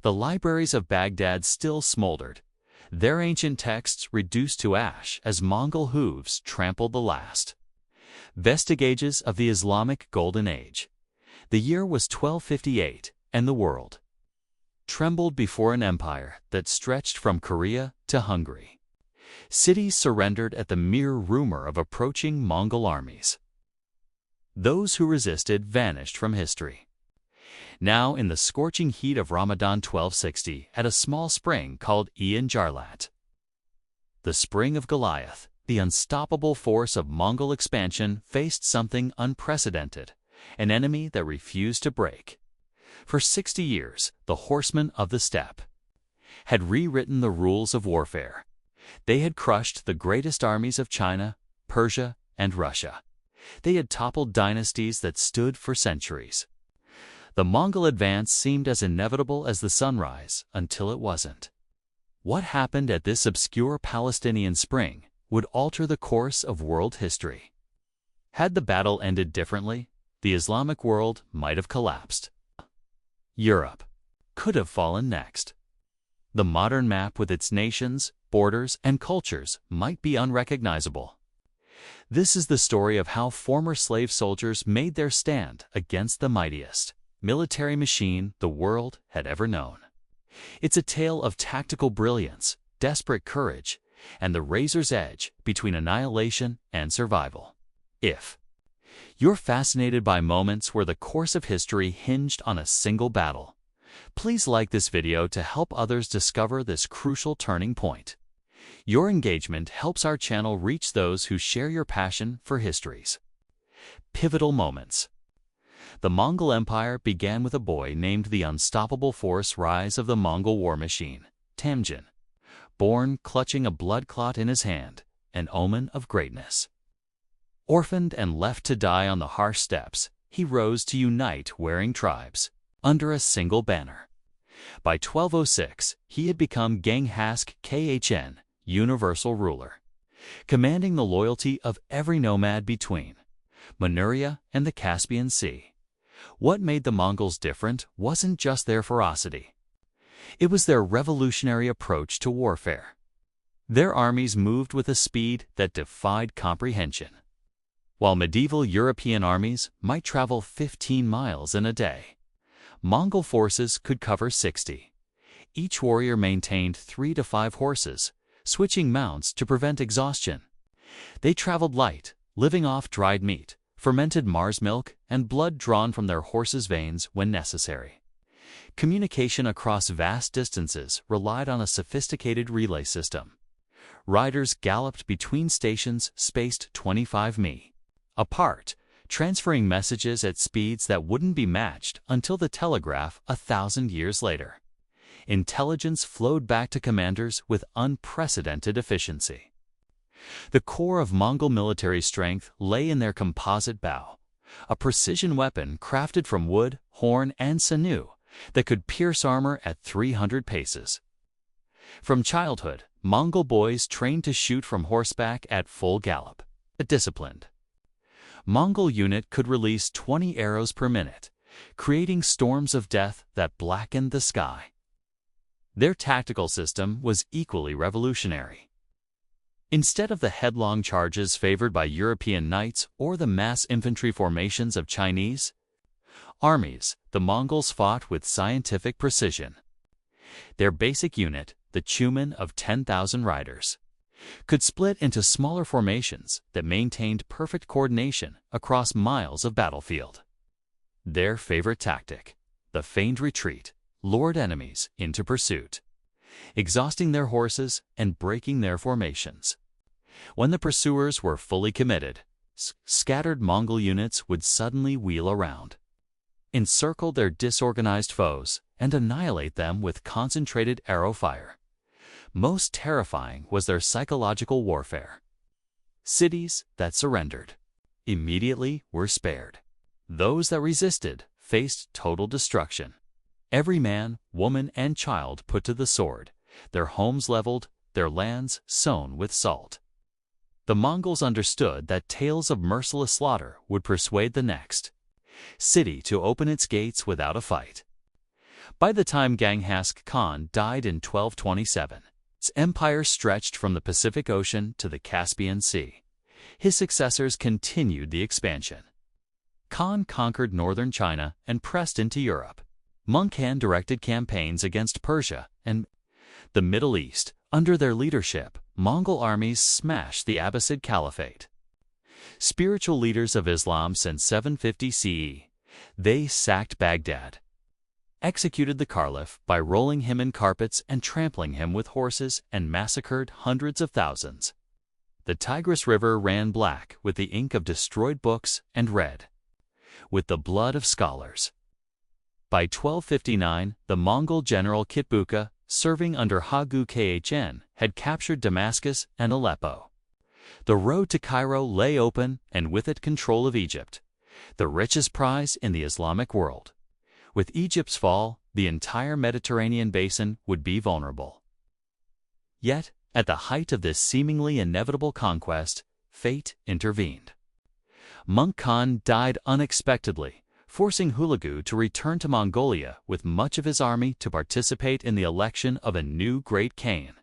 The libraries of Baghdad still smoldered, their ancient texts reduced to ash as Mongol hooves trampled the last vestiges of the Islamic Golden Age. The year was 1258, and the world trembled before an empire that stretched from Korea to Hungary. Cities surrendered at the mere rumor of approaching Mongol armies. Those who resisted vanished from history. Now, in the scorching heat of Ramadan 1260, at a small spring called Ian Jarlat, the spring of Goliath, the unstoppable force of Mongol expansion faced something unprecedented, an enemy that refused to break. For 60 years, the horsemen of the steppe had rewritten the rules of warfare. They had crushed the greatest armies of China, Persia, and Russia. They had toppled dynasties that stood for centuries. The Mongol advance seemed as inevitable as the sunrise until it wasn't. What happened at this obscure Palestinian spring would alter the course of world history. Had the battle ended differently, the Islamic world might have collapsed. Europe could have fallen next. The modern map with its nations, borders, and cultures might be unrecognizable. This is the story of how former slave soldiers made their stand against the mightiest military machine the world had ever known. It's a tale of tactical brilliance, desperate courage, and the razor's edge between annihilation and survival. If you're fascinated by moments where the course of history hinged on a single battle, please like this video to help others discover this crucial turning point. Your engagement helps our channel reach those who share your passion for history's pivotal moments. The Mongol Empire began with a boy named the Unstoppable Force Rise of the Mongol War Machine, Temujin. Born clutching a blood clot in his hand, an omen of greatness. Orphaned and left to die on the harsh steppes, he rose to unite warring tribes under a single banner. By 1206, he had become Ganghask Khn, universal ruler, commanding the loyalty of every nomad between Manchuria and the Caspian Sea. What made the Mongols different wasn't just their ferocity. It was their revolutionary approach to warfare. Their armies moved with a speed that defied comprehension. While medieval European armies might travel 15 miles in a day, Mongol forces could cover 60. Each warrior maintained 3 to 5 horses, switching mounts to prevent exhaustion. They traveled light, living off dried meat, fermented Mars milk, and blood drawn from their horses' veins when necessary. Communication across vast distances relied on a sophisticated relay system. Riders galloped between stations spaced 25 mi apart, transferring messages at speeds that wouldn't be matched until the telegraph 1,000 years later. Intelligence flowed back to commanders with unprecedented efficiency. The core of Mongol military strength lay in their composite bow, a precision weapon crafted from wood, horn, and sinew that could pierce armor at 300 paces. From childhood, Mongol boys trained to shoot from horseback at full gallop. A disciplined Mongol unit could release 20 arrows per minute, creating storms of death that blackened the sky. Their tactical system was equally revolutionary. Instead of the headlong charges favored by European knights or the mass infantry formations of Chinese armies, the Mongols fought with scientific precision. Their basic unit, the Chumen of 10,000 riders, could split into smaller formations that maintained perfect coordination across miles of battlefield. Their favorite tactic, the feigned retreat, lured enemies into pursuit, exhausting their horses and breaking their formations. When the pursuers were fully committed, scattered Mongol units would suddenly wheel around, encircle their disorganized foes, and annihilate them with concentrated arrow fire. Most terrifying was their psychological warfare. Cities that surrendered immediately were spared. Those that resisted faced total destruction. Every man, woman, and child put to the sword, their homes leveled, their lands sown with salt. The Mongols understood that tales of merciless slaughter would persuade the next city to open its gates without a fight. By the time Genghis Khan died in 1227, its empire stretched from the Pacific Ocean to the Caspian Sea. His successors continued the expansion. Khan conquered northern China and pressed into Europe. Mongol directed campaigns against Persia and the Middle East. Under their leadership, Mongol armies smashed the Abbasid Caliphate. Spiritual leaders of Islam since 750 CE, they sacked Baghdad, executed the Caliph by rolling him in carpets and trampling him with horses, and massacred hundreds of thousands. The Tigris River ran black with the ink of destroyed books and red with the blood of scholars. By 1259, the Mongol general Kitbuka, serving under Hagu Khan, had captured Damascus and Aleppo. The road to Cairo lay open, and with it control of Egypt, the richest prize in the Islamic world. With Egypt's fall, the entire Mediterranean basin would be vulnerable. Yet, at the height of this seemingly inevitable conquest, fate intervened. Monk Khan died unexpectedly, forcing Hulagu to return to Mongolia with much of his army to participate in the election of a new great Khan.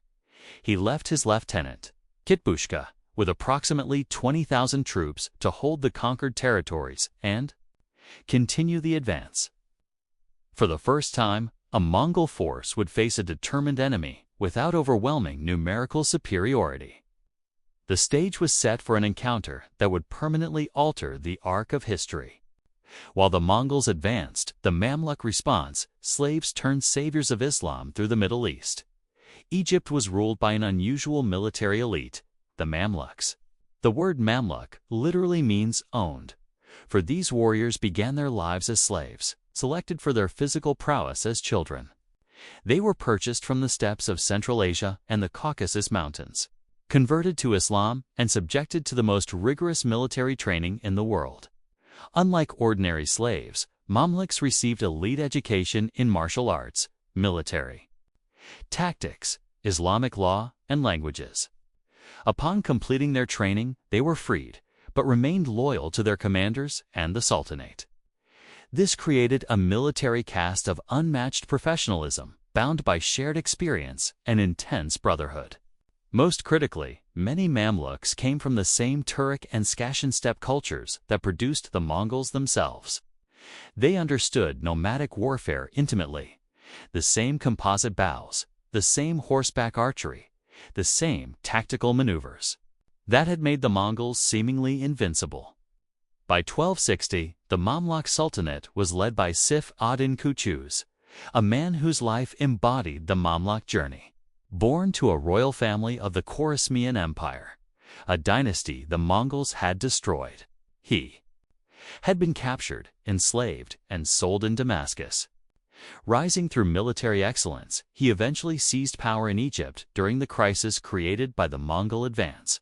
He left his lieutenant, Kitbushka, with approximately 20,000 troops to hold the conquered territories and continue the advance. For the first time, a Mongol force would face a determined enemy without overwhelming numerical superiority. The stage was set for an encounter that would permanently alter the arc of history. While the Mongols advanced, the Mamluk response, slaves turned saviors of Islam through the Middle East. Egypt was ruled by an unusual military elite, the Mamluks. The word Mamluk literally means owned, for these warriors began their lives as slaves, selected for their physical prowess as children. They were purchased from the steppes of Central Asia and the Caucasus Mountains, converted to Islam, and subjected to the most rigorous military training in the world. Unlike ordinary slaves, Mamluks received elite education in martial arts, military tactics, Islamic law, and languages. Upon completing their training, they were freed, but remained loyal to their commanders and the Sultanate. This created a military caste of unmatched professionalism, bound by shared experience and intense brotherhood. Most critically, many Mamluks came from the same Turkic and Scashan steppe cultures that produced the Mongols themselves. They understood nomadic warfare intimately, the same composite bows, the same horseback archery, the same tactical maneuvers. That had made the Mongols seemingly invincible. By 1260, the Mamluk Sultanate was led by Sif ad-Din Kuchuz, a man whose life embodied the Mamluk journey. Born to a royal family of the Khorasmian Empire, a dynasty the Mongols had destroyed, he had been captured, enslaved, and sold in Damascus. Rising through military excellence, he eventually seized power in Egypt during the crisis created by the Mongol advance.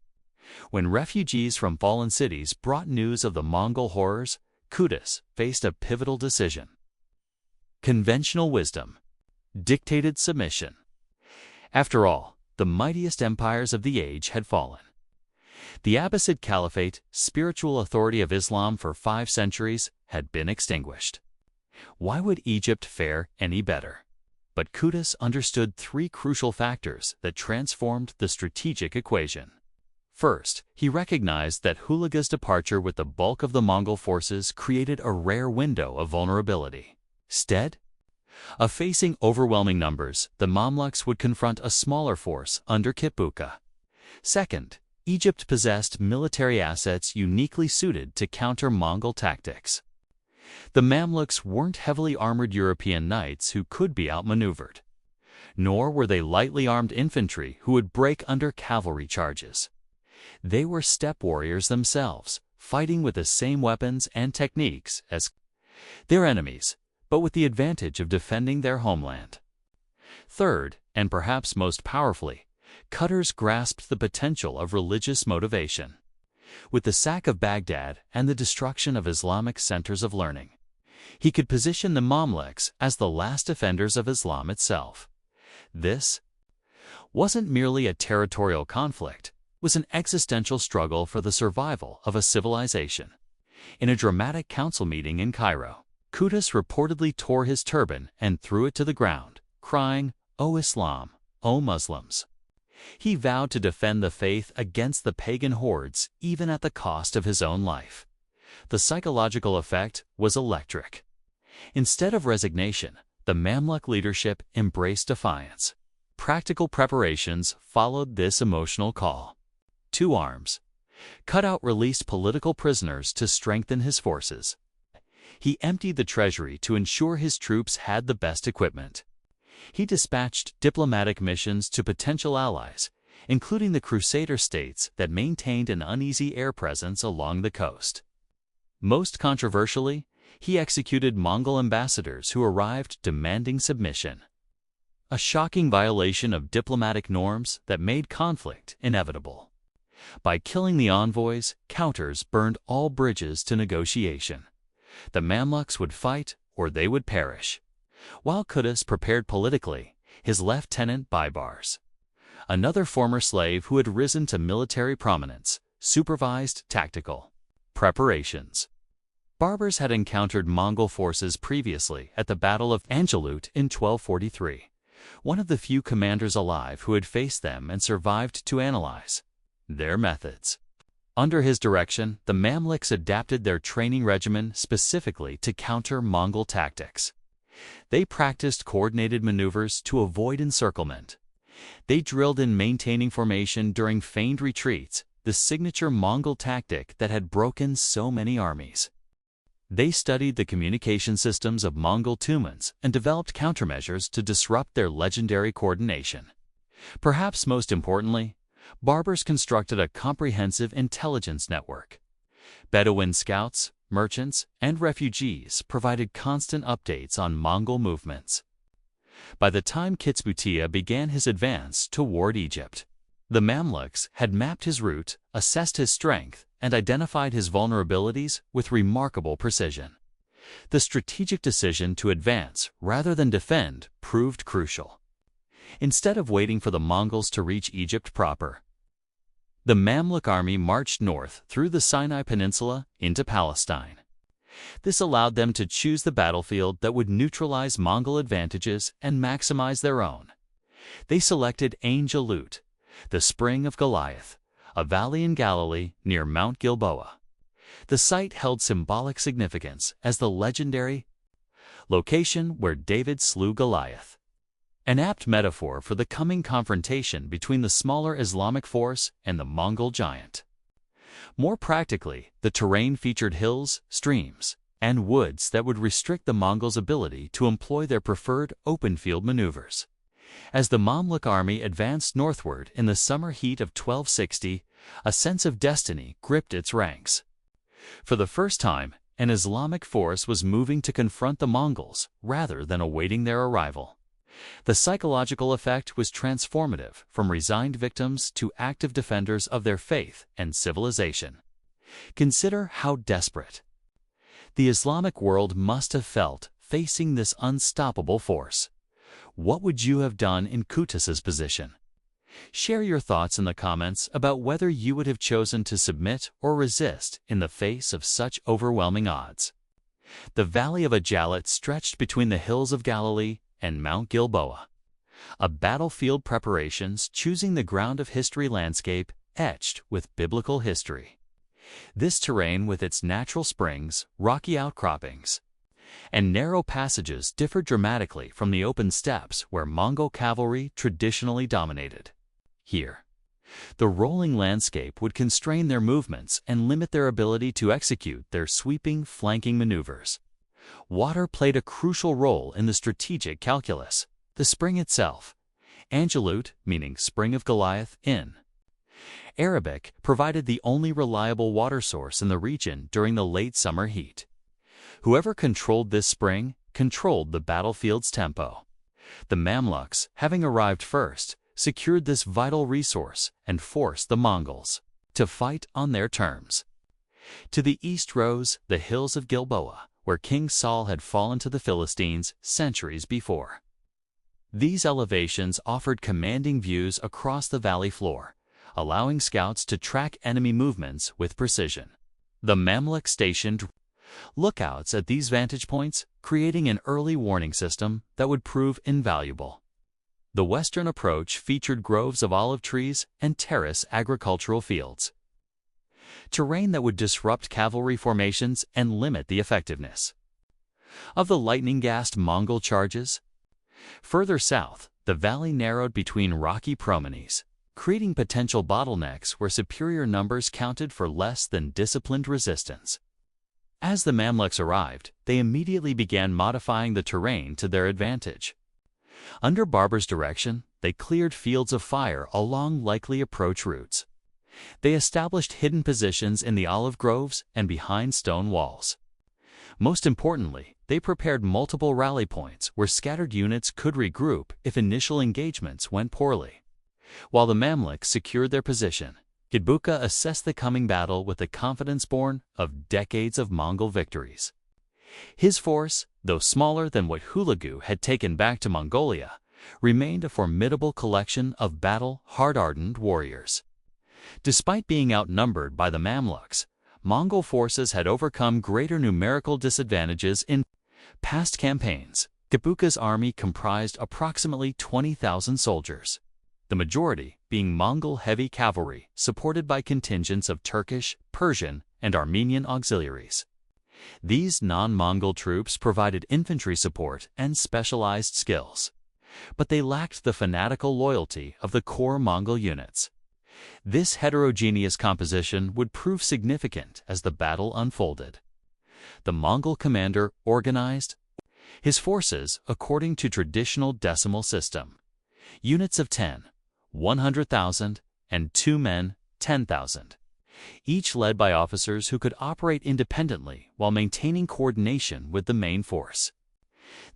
When refugees from fallen cities brought news of the Mongol horrors, Qutuz faced a pivotal decision. Conventional wisdom dictated submission. After all, the mightiest empires of the age had fallen. The Abbasid Caliphate, spiritual authority of Islam for 5 centuries, had been extinguished. Why would Egypt fare any better? But Qutuz understood 3 crucial factors that transformed the strategic equation. First, he recognized that Hulagu's departure with the bulk of the Mongol forces created a rare window of vulnerability. Instead of facing overwhelming numbers, the Mamluks would confront a smaller force under Kitbuka. Second, Egypt possessed military assets uniquely suited to counter Mongol tactics. The Mamluks weren't heavily armored European knights who could be outmaneuvered, nor were they lightly armed infantry who would break under cavalry charges. They were steppe warriors themselves, fighting with the same weapons and techniques as their enemies, but with the advantage of defending their homeland. Third, and perhaps most powerfully, Qutuz grasped the potential of religious motivation. With the sack of Baghdad and the destruction of Islamic centers of learning, he could position the Mamluks as the last defenders of Islam itself. This wasn't merely a territorial conflict, it was an existential struggle for the survival of a civilization. In a dramatic council meeting in Cairo, Qutuz reportedly tore his turban and threw it to the ground, crying, "O Islam, O Muslims." He vowed to defend the faith against the pagan hordes even at the cost of his own life. The psychological effect was electric. Instead of resignation, the Mamluk leadership embraced defiance. Practical preparations followed this emotional call. 2 arms. Cutout released political prisoners to strengthen his forces. He emptied the treasury to ensure his troops had the best equipment. He dispatched diplomatic missions to potential allies, including the Crusader states that maintained an uneasy air presence along the coast. Most controversially, he executed Mongol ambassadors who arrived demanding submission. A shocking violation of diplomatic norms that made conflict inevitable. By killing the envoys, counters burned all bridges to negotiation. The Mamluks would fight or they would perish. While Qutuz prepared politically, his lieutenant Baibars, another former slave who had risen to military prominence, supervised tactical preparations. Baibars had encountered Mongol forces previously at the Battle of Angelut in 1243, one of the few commanders alive who had faced them and survived to analyze their methods. Under his direction, the Mamluks adapted their training regimen specifically to counter Mongol tactics. They practiced coordinated maneuvers to avoid encirclement. They drilled in maintaining formation during feigned retreats, the signature Mongol tactic that had broken so many armies. They studied the communication systems of Mongol tumans and developed countermeasures to disrupt their legendary coordination. Perhaps most importantly, Baibars constructed a comprehensive intelligence network. Bedouin scouts, merchants, and refugees provided constant updates on Mongol movements. By the time Kitzbutiya began his advance toward Egypt, the Mamluks had mapped his route, assessed his strength, and identified his vulnerabilities with remarkable precision. The strategic decision to advance rather than defend proved crucial. Instead of waiting for the Mongols to reach Egypt proper, the Mamluk army marched north through the Sinai Peninsula into Palestine. This allowed them to choose the battlefield that would neutralize Mongol advantages and maximize their own. They selected Ain Jalut, the Spring of Goliath, a valley in Galilee near Mount Gilboa. The site held symbolic significance as the legendary location where David slew Goliath. An apt metaphor for the coming confrontation between the smaller Islamic force and the Mongol giant. More practically, the terrain featured hills, streams, and woods that would restrict the Mongols' ability to employ their preferred open-field maneuvers. As the Mamluk army advanced northward in the summer heat of 1260, a sense of destiny gripped its ranks. For the first time, an Islamic force was moving to confront the Mongols rather than awaiting their arrival. The psychological effect was transformative, from resigned victims to active defenders of their faith and civilization. Consider how desperate the Islamic world must have felt facing this unstoppable force. What would you have done in Qutuz's position? Share your thoughts in the comments about whether you would have chosen to submit or resist in the face of such overwhelming odds. The Valley of Ajalit stretched between the hills of Galilee and Mount Gilboa. A battlefield preparations choosing the ground of history landscape etched with biblical history. This terrain with its natural springs, rocky outcroppings, and narrow passages differed dramatically from the open steppes where Mongol cavalry traditionally dominated. Here, the rolling landscape would constrain their movements and limit their ability to execute their sweeping flanking maneuvers. Water played a crucial role in the strategic calculus. The spring itself, Angelut, meaning Spring of Goliath, in Arabic, provided the only reliable water source in the region during the late summer heat. Whoever controlled this spring controlled the battlefield's tempo. The Mamluks, having arrived first, secured this vital resource and forced the Mongols to fight on their terms. To the east rose the hills of Gilboa, where King Saul had fallen to the Philistines centuries before. These elevations offered commanding views across the valley floor, allowing scouts to track enemy movements with precision. The Mamluk stationed Lookouts at these vantage points, creating an early warning system that would prove invaluable. The western approach featured groves of olive trees and terrace agricultural fields. Terrain that would disrupt cavalry formations and limit the effectiveness of the lightning-gassed Mongol charges. Further south, the valley narrowed between rocky promenies, creating potential bottlenecks where superior numbers counted for less than disciplined resistance. As the Mamluks arrived, they immediately began modifying the terrain to their advantage. Under Barber's direction, they cleared fields of fire along likely approach routes. They established hidden positions in the olive groves and behind stone walls. Most importantly, they prepared multiple rally points where scattered units could regroup if initial engagements went poorly. While the Mamluks secured their position, Kitbuka assessed the coming battle with the confidence born of decades of Mongol victories. His force, though smaller than what Hulagu had taken back to Mongolia, remained a formidable collection of battle-hardened warriors. Despite being outnumbered by the Mamluks, Mongol forces had overcome greater numerical disadvantages in past campaigns. Kitbuka's army comprised approximately 20,000 soldiers, the majority being Mongol heavy cavalry supported by contingents of Turkish, Persian, and Armenian auxiliaries. These non-Mongol troops provided infantry support and specialized skills, but they lacked the fanatical loyalty of the core Mongol units. This heterogeneous composition would prove significant as the battle unfolded. The Mongol commander organized his forces according to traditional decimal system: units of 10, 100,000, and 2 men, 10,000, each led by officers who could operate independently while maintaining coordination with the main force.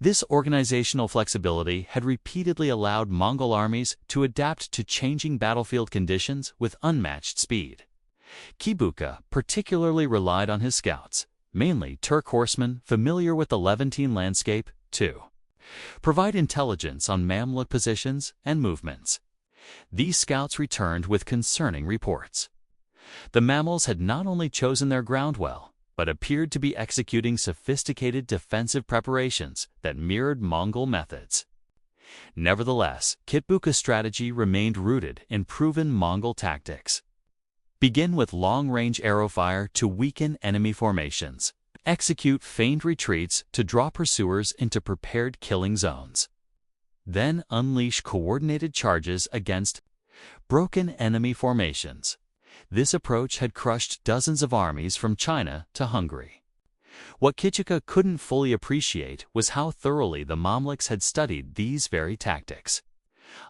This organizational flexibility had repeatedly allowed Mongol armies to adapt to changing battlefield conditions with unmatched speed. Kitbuka particularly relied on his scouts, mainly Turk horsemen familiar with the Levantine landscape, to provide intelligence on Mamluk positions and movements. These scouts returned with concerning reports. The Mamluks had not only chosen their ground well, but appeared to be executing sophisticated defensive preparations that mirrored Mongol methods. Nevertheless, Kitbuka's strategy remained rooted in proven Mongol tactics. Begin with long-range arrow fire to weaken enemy formations. Execute feigned retreats to draw pursuers into prepared killing zones. Then unleash coordinated charges against broken enemy formations. This approach had crushed dozens of armies from China to Hungary. What Kitbuka couldn't fully appreciate was how thoroughly the Mamluks had studied these very tactics.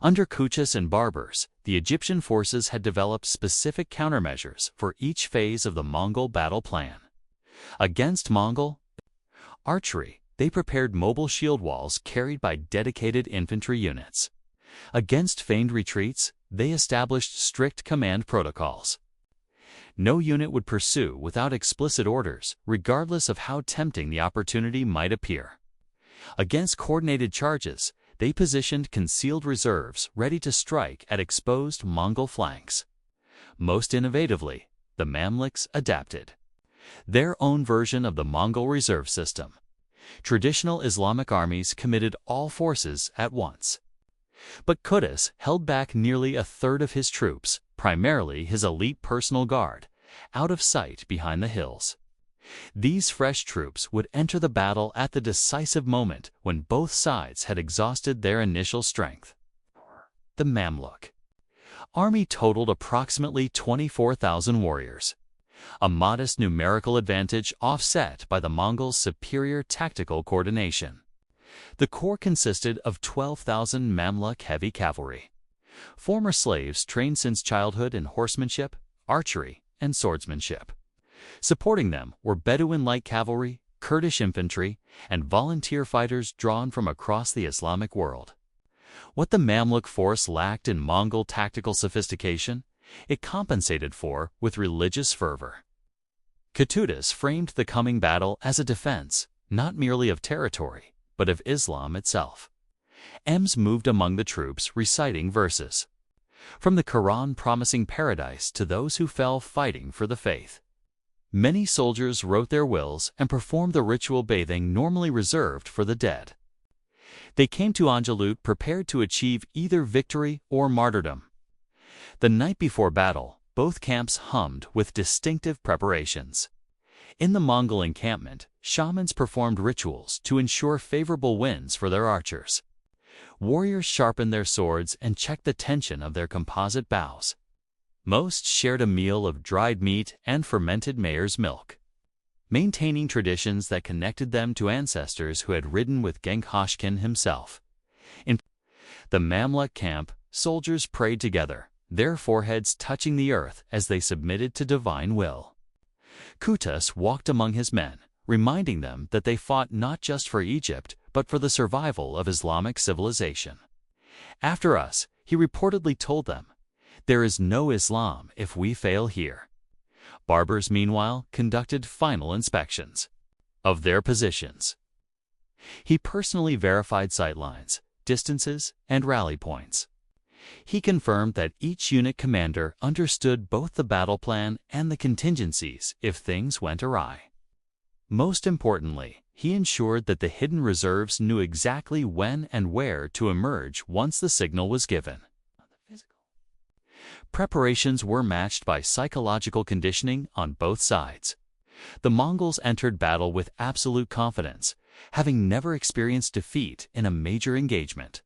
Under Kuchus and Barbers, the Egyptian forces had developed specific countermeasures for each phase of the Mongol battle plan. Against Mongol archery, they prepared mobile shield walls carried by dedicated infantry units. Against feigned retreats, they established strict command protocols. No unit would pursue without explicit orders, regardless of how tempting the opportunity might appear. Against coordinated charges, they positioned concealed reserves ready to strike at exposed Mongol flanks. Most innovatively, the Mamluks adapted their own version of the Mongol reserve system. Traditional Islamic armies committed all forces at once. But Kutus held back nearly a third of his troops, primarily his elite personal guard, out of sight behind the hills. These fresh troops would enter the battle at the decisive moment when both sides had exhausted their initial strength. The Mamluk army totaled approximately 24,000 warriors, a modest numerical advantage offset by the Mongols' superior tactical coordination. The corps consisted of 12,000 Mamluk heavy cavalry, former slaves trained since childhood in horsemanship, archery, and swordsmanship. Supporting them were Bedouin light cavalry, Kurdish infantry, and volunteer fighters drawn from across the Islamic world. What the Mamluk force lacked in Mongol tactical sophistication, it compensated for with religious fervor. Kitbuka framed the coming battle as a defense, not merely of territory, but of Islam itself. Ems moved among the troops reciting verses from the Quran promising paradise to those who fell fighting for the faith. Many soldiers wrote their wills and performed the ritual bathing normally reserved for the dead. They came to Angelut prepared to achieve either victory or martyrdom. The night before battle, both camps hummed with distinctive preparations. In the Mongol encampment, shamans performed rituals to ensure favorable winds for their archers. Warriors sharpened their swords and checked the tension of their composite bows. Most shared a meal of dried meat and fermented mare's milk, maintaining traditions that connected them to ancestors who had ridden with Genghishkhan himself. In the Mamluk camp, soldiers prayed together, their foreheads touching the earth as they submitted to divine will. Kutus walked among his men, reminding them that they fought not just for Egypt, but for the survival of Islamic civilization. After us, he reportedly told them, "There is no Islam if we fail here." Barbers, meanwhile, conducted final inspections of their positions. He personally verified sightlines, distances, and rally points. He confirmed that each unit commander understood both the battle plan and the contingencies if things went awry. Most importantly, he ensured that the hidden reserves knew exactly when and where to emerge once the signal was given. Preparations were matched by psychological conditioning on both sides. The Mongols entered battle with absolute confidence, having never experienced defeat in a major engagement.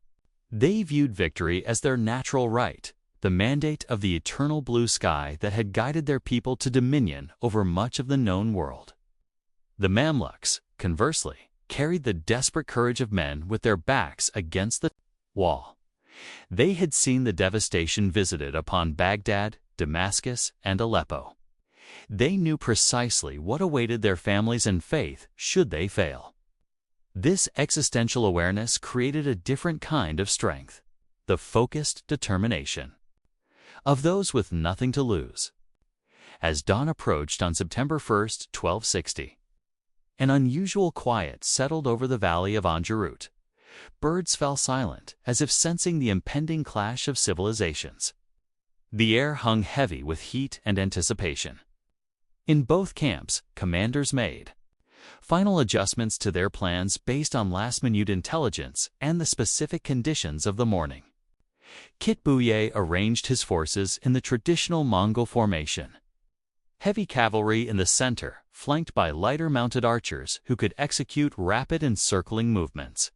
They viewed victory as their natural right, the mandate of the eternal blue sky that had guided their people to dominion over much of the known world. The Mamluks, conversely, carried the desperate courage of men with their backs against the wall. They had seen the devastation visited upon Baghdad, Damascus, and Aleppo. They knew precisely what awaited their families and faith should they fail. This existential awareness created a different kind of strength, the focused determination of those with nothing to lose. As dawn approached on September 1st, 1260, an unusual quiet settled over the valley of Angelut. Birds fell silent, as if sensing the impending clash of civilizations. The air hung heavy with heat and anticipation. In both camps, commanders made final adjustments to their plans based on last-minute intelligence and the specific conditions of the morning. Kitbuye arranged his forces in the traditional Mongol formation. Heavy cavalry in the center, flanked by lighter mounted archers who could execute rapid encircling movements.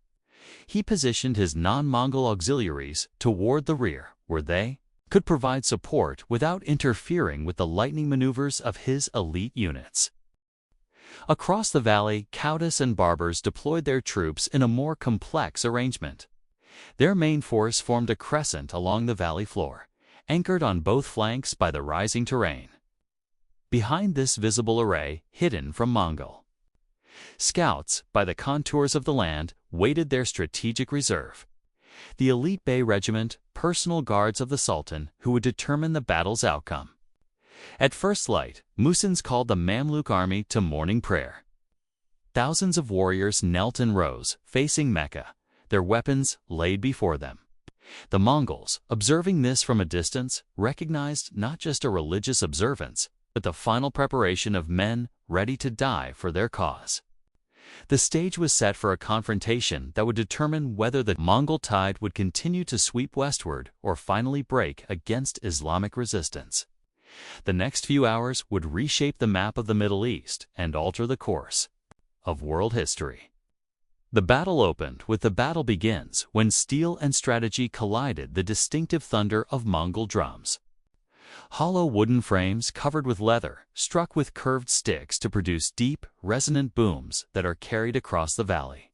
He positioned his non-Mongol auxiliaries toward the rear, where they could provide support without interfering with the lightning maneuvers of his elite units. Across the valley, Kautis and Barbers deployed their troops in a more complex arrangement. Their main force formed a crescent along the valley floor, anchored on both flanks by the rising terrain. Behind this visible array, hidden from Mongol scouts, by the contours of the land, waited their strategic reserve. The elite Bey regiment, personal guards of the Sultan, who would determine the battle's outcome. At first light, Muezzins called the Mamluk army to morning prayer. Thousands of warriors knelt in rows, facing Mecca, their weapons laid before them. The Mongols, observing this from a distance, recognized not just a religious observance, but the final preparation of men ready to die for their cause. The stage was set for a confrontation that would determine whether the Mongol tide would continue to sweep westward or finally break against Islamic resistance. The next few hours would reshape the map of the Middle East and alter the course of world history. The battle opened with "The battle begins" when steel and strategy collided, the distinctive thunder of Mongol drums. Hollow wooden frames covered with leather, struck with curved sticks to produce deep, resonant booms that are carried across the valley.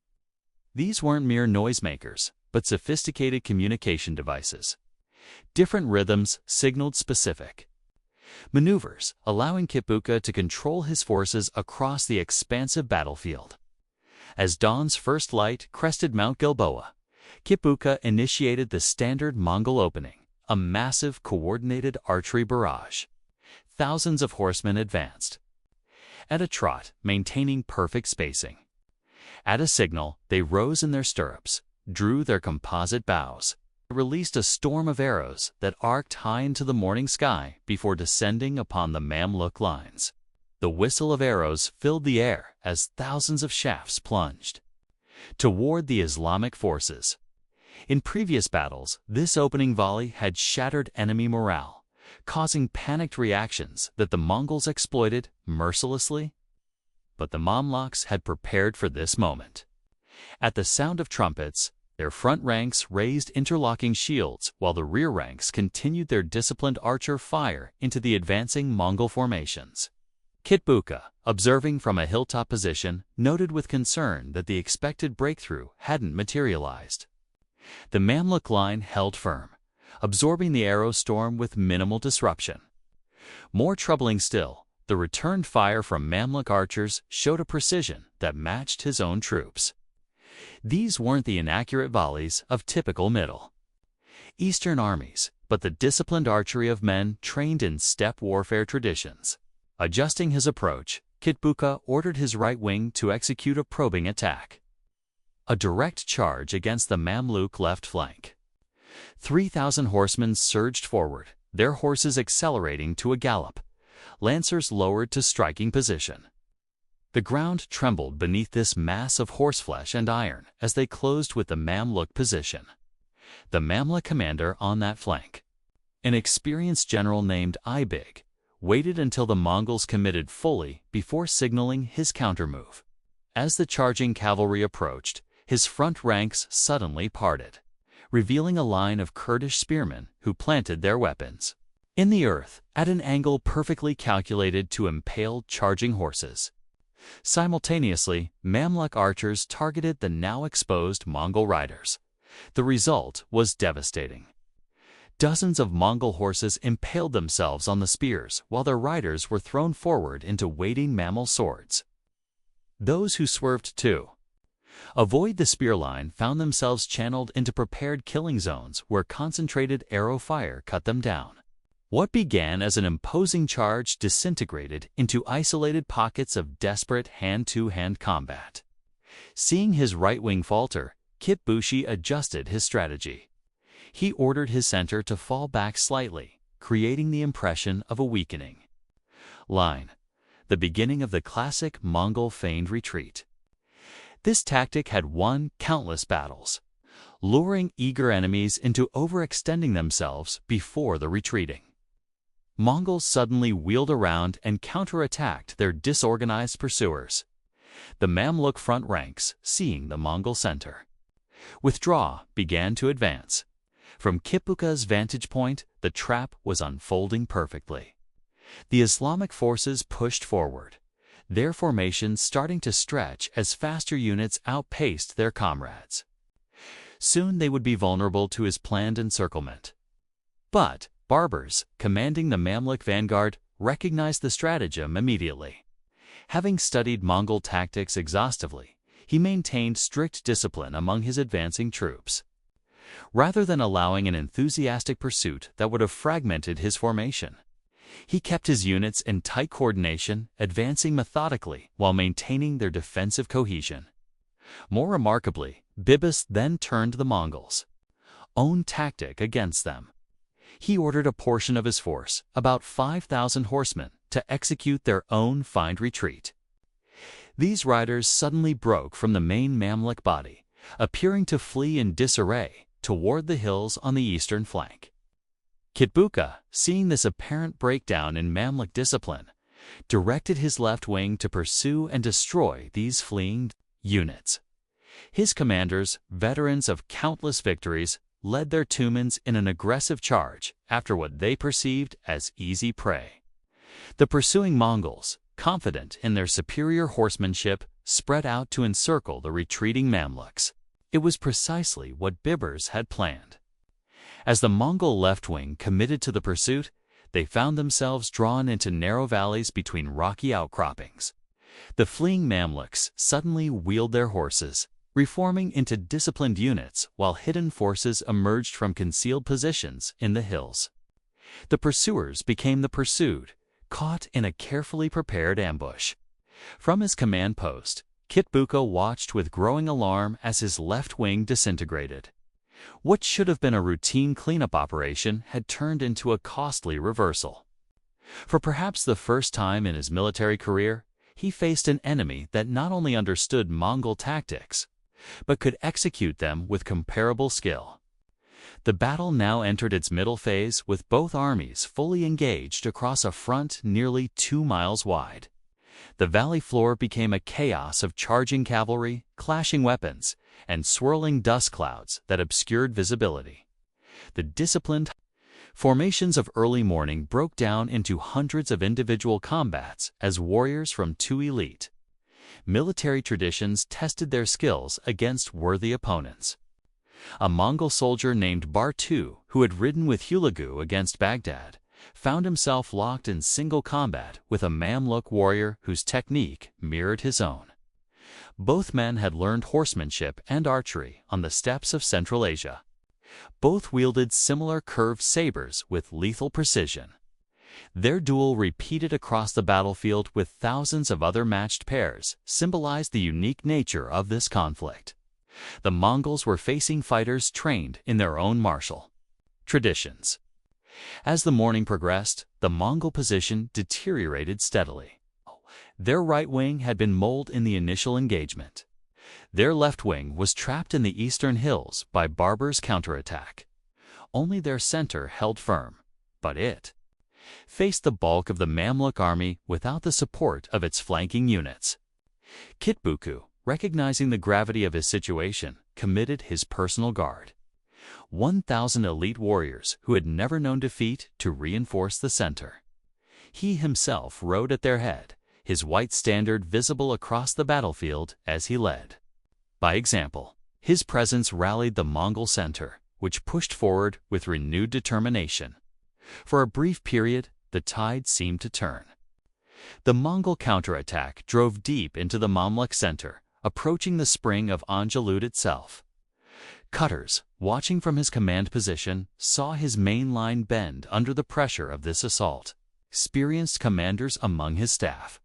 These weren't mere noisemakers, but sophisticated communication devices. Different rhythms signaled specific maneuvers, allowing Kitbuka to control his forces across the expansive battlefield. As dawn's first light crested Mount Gilboa, Kitbuka initiated the standard Mongol opening, a massive coordinated archery barrage. Thousands of horsemen advanced at a trot, maintaining perfect spacing. At a signal, they rose in their stirrups, drew their composite bows, released a storm of arrows that arced high into the morning sky before descending upon the Mamluk lines. The whistle of arrows filled the air as thousands of shafts plunged toward the Islamic forces. In previous battles, this opening volley had shattered enemy morale, causing panicked reactions that the Mongols exploited mercilessly. But the Mamluks had prepared for this moment. At the sound of trumpets, their front ranks raised interlocking shields while the rear ranks continued their disciplined archer fire into the advancing Mongol formations. Kitbuka, observing from a hilltop position, noted with concern that the expected breakthrough hadn't materialized. The Mamluk line held firm, absorbing the arrow storm with minimal disruption. More troubling still, the returned fire from Mamluk archers showed a precision that matched his own troops. These weren't the inaccurate volleys of typical Middle Eastern armies, but the disciplined archery of men trained in steppe warfare traditions. Adjusting his approach, Kitbuka ordered his right wing to execute a probing attack. A direct charge against the Mamluk left flank. 3,000 horsemen surged forward, their horses accelerating to a gallop, lancers lowered to striking position. The ground trembled beneath this mass of horseflesh and iron as they closed with the Mamluk position. The Mamluk commander on that flank, an experienced general named Ibig, waited until the Mongols committed fully before signaling his countermove. As the charging cavalry approached, his front ranks suddenly parted, revealing a line of Kurdish spearmen who planted their weapons in the earth at an angle perfectly calculated to impale charging horses. Simultaneously, Mamluk archers targeted the now exposed Mongol riders. The result was devastating. Dozens of Mongol horses impaled themselves on the spears while their riders were thrown forward into waiting mammal swords. Those who swerved to avoid the spear line found themselves channeled into prepared killing zones where concentrated arrow fire cut them down. What began as an imposing charge disintegrated into isolated pockets of desperate hand-to-hand combat. Seeing his right wing falter, Kitbushi adjusted his strategy. He ordered his center to fall back slightly, creating the impression of a weakening line, the beginning of the classic Mongol feigned retreat. This tactic had won countless battles, luring eager enemies into overextending themselves before the retreating Mongols suddenly wheeled around and counterattacked their disorganized pursuers. The Mamluk front ranks, seeing the Mongol center withdraw, began to advance. From Kitbuka's vantage point, the trap was unfolding perfectly. The Islamic forces pushed forward, their formations starting to stretch as faster units outpaced their comrades. Soon they would be vulnerable to his planned encirclement. But Barbers, commanding the Mamluk vanguard, recognized the stratagem immediately. Having studied Mongol tactics exhaustively, he maintained strict discipline among his advancing troops. Rather than allowing an enthusiastic pursuit that would have fragmented his formation, he kept his units in tight coordination, advancing methodically while maintaining their defensive cohesion. More remarkably, Bibis then turned the Mongols' own tactic against them. He ordered a portion of his force, about 5,000 horsemen, to execute their own feigned retreat. These riders suddenly broke from the main Mamluk body, appearing to flee in disarray toward the hills on the eastern flank. Kitbuka, seeing this apparent breakdown in Mamluk discipline, directed his left wing to pursue and destroy these fleeing units. His commanders, veterans of countless victories, led their Tumans in an aggressive charge after what they perceived as easy prey. The pursuing Mongols, confident in their superior horsemanship, spread out to encircle the retreating Mamluks. It was precisely what Bibbers had planned. As the Mongol left wing committed to the pursuit, they found themselves drawn into narrow valleys between rocky outcroppings. The fleeing Mamluks suddenly wheeled their horses, reforming into disciplined units while hidden forces emerged from concealed positions in the hills. The pursuers became the pursued, caught in a carefully prepared ambush. From his command post, Kitbuka watched with growing alarm as his left wing disintegrated. What should have been a routine cleanup operation had turned into a costly reversal. For perhaps the first time in his military career, he faced an enemy that not only understood Mongol tactics, but could execute them with comparable skill. The battle now entered its middle phase with both armies fully engaged across a front nearly 2 miles wide. The valley floor became a chaos of charging cavalry, clashing weapons, and swirling dust clouds that obscured visibility. The disciplined formations of early morning broke down into hundreds of individual combats as warriors from two elite military traditions tested their skills against worthy opponents. A Mongol soldier named Bartu, who had ridden with Hulagu against Baghdad, found himself locked in single combat with a Mamluk warrior whose technique mirrored his own. Both men had learned horsemanship and archery on the steppes of Central Asia. Both wielded similar curved sabers with lethal precision. Their duel, repeated across the battlefield with thousands of other matched pairs, symbolized the unique nature of this conflict. The Mongols were facing fighters trained in their own martial traditions. As the morning progressed, the Mongol position deteriorated steadily. Their right wing had been mauled in the initial engagement. Their left wing was trapped in the eastern hills by Barber's counterattack. Only their center held firm, but it faced the bulk of the Mamluk army without the support of its flanking units. Kitbuku, recognizing the gravity of his situation, committed his personal guard. 1,000 elite warriors who had never known defeat to reinforce the center. He himself rode at their head, his white standard visible across the battlefield as he led. By example, his presence rallied the Mongol center, which pushed forward with renewed determination. For a brief period, the tide seemed to turn. The Mongol counterattack drove deep into the Mamluk center, approaching the spring of Anjalud itself. Cutters, watching from his command position, saw his main line bend under the pressure of this assault. Experienced commanders among his staff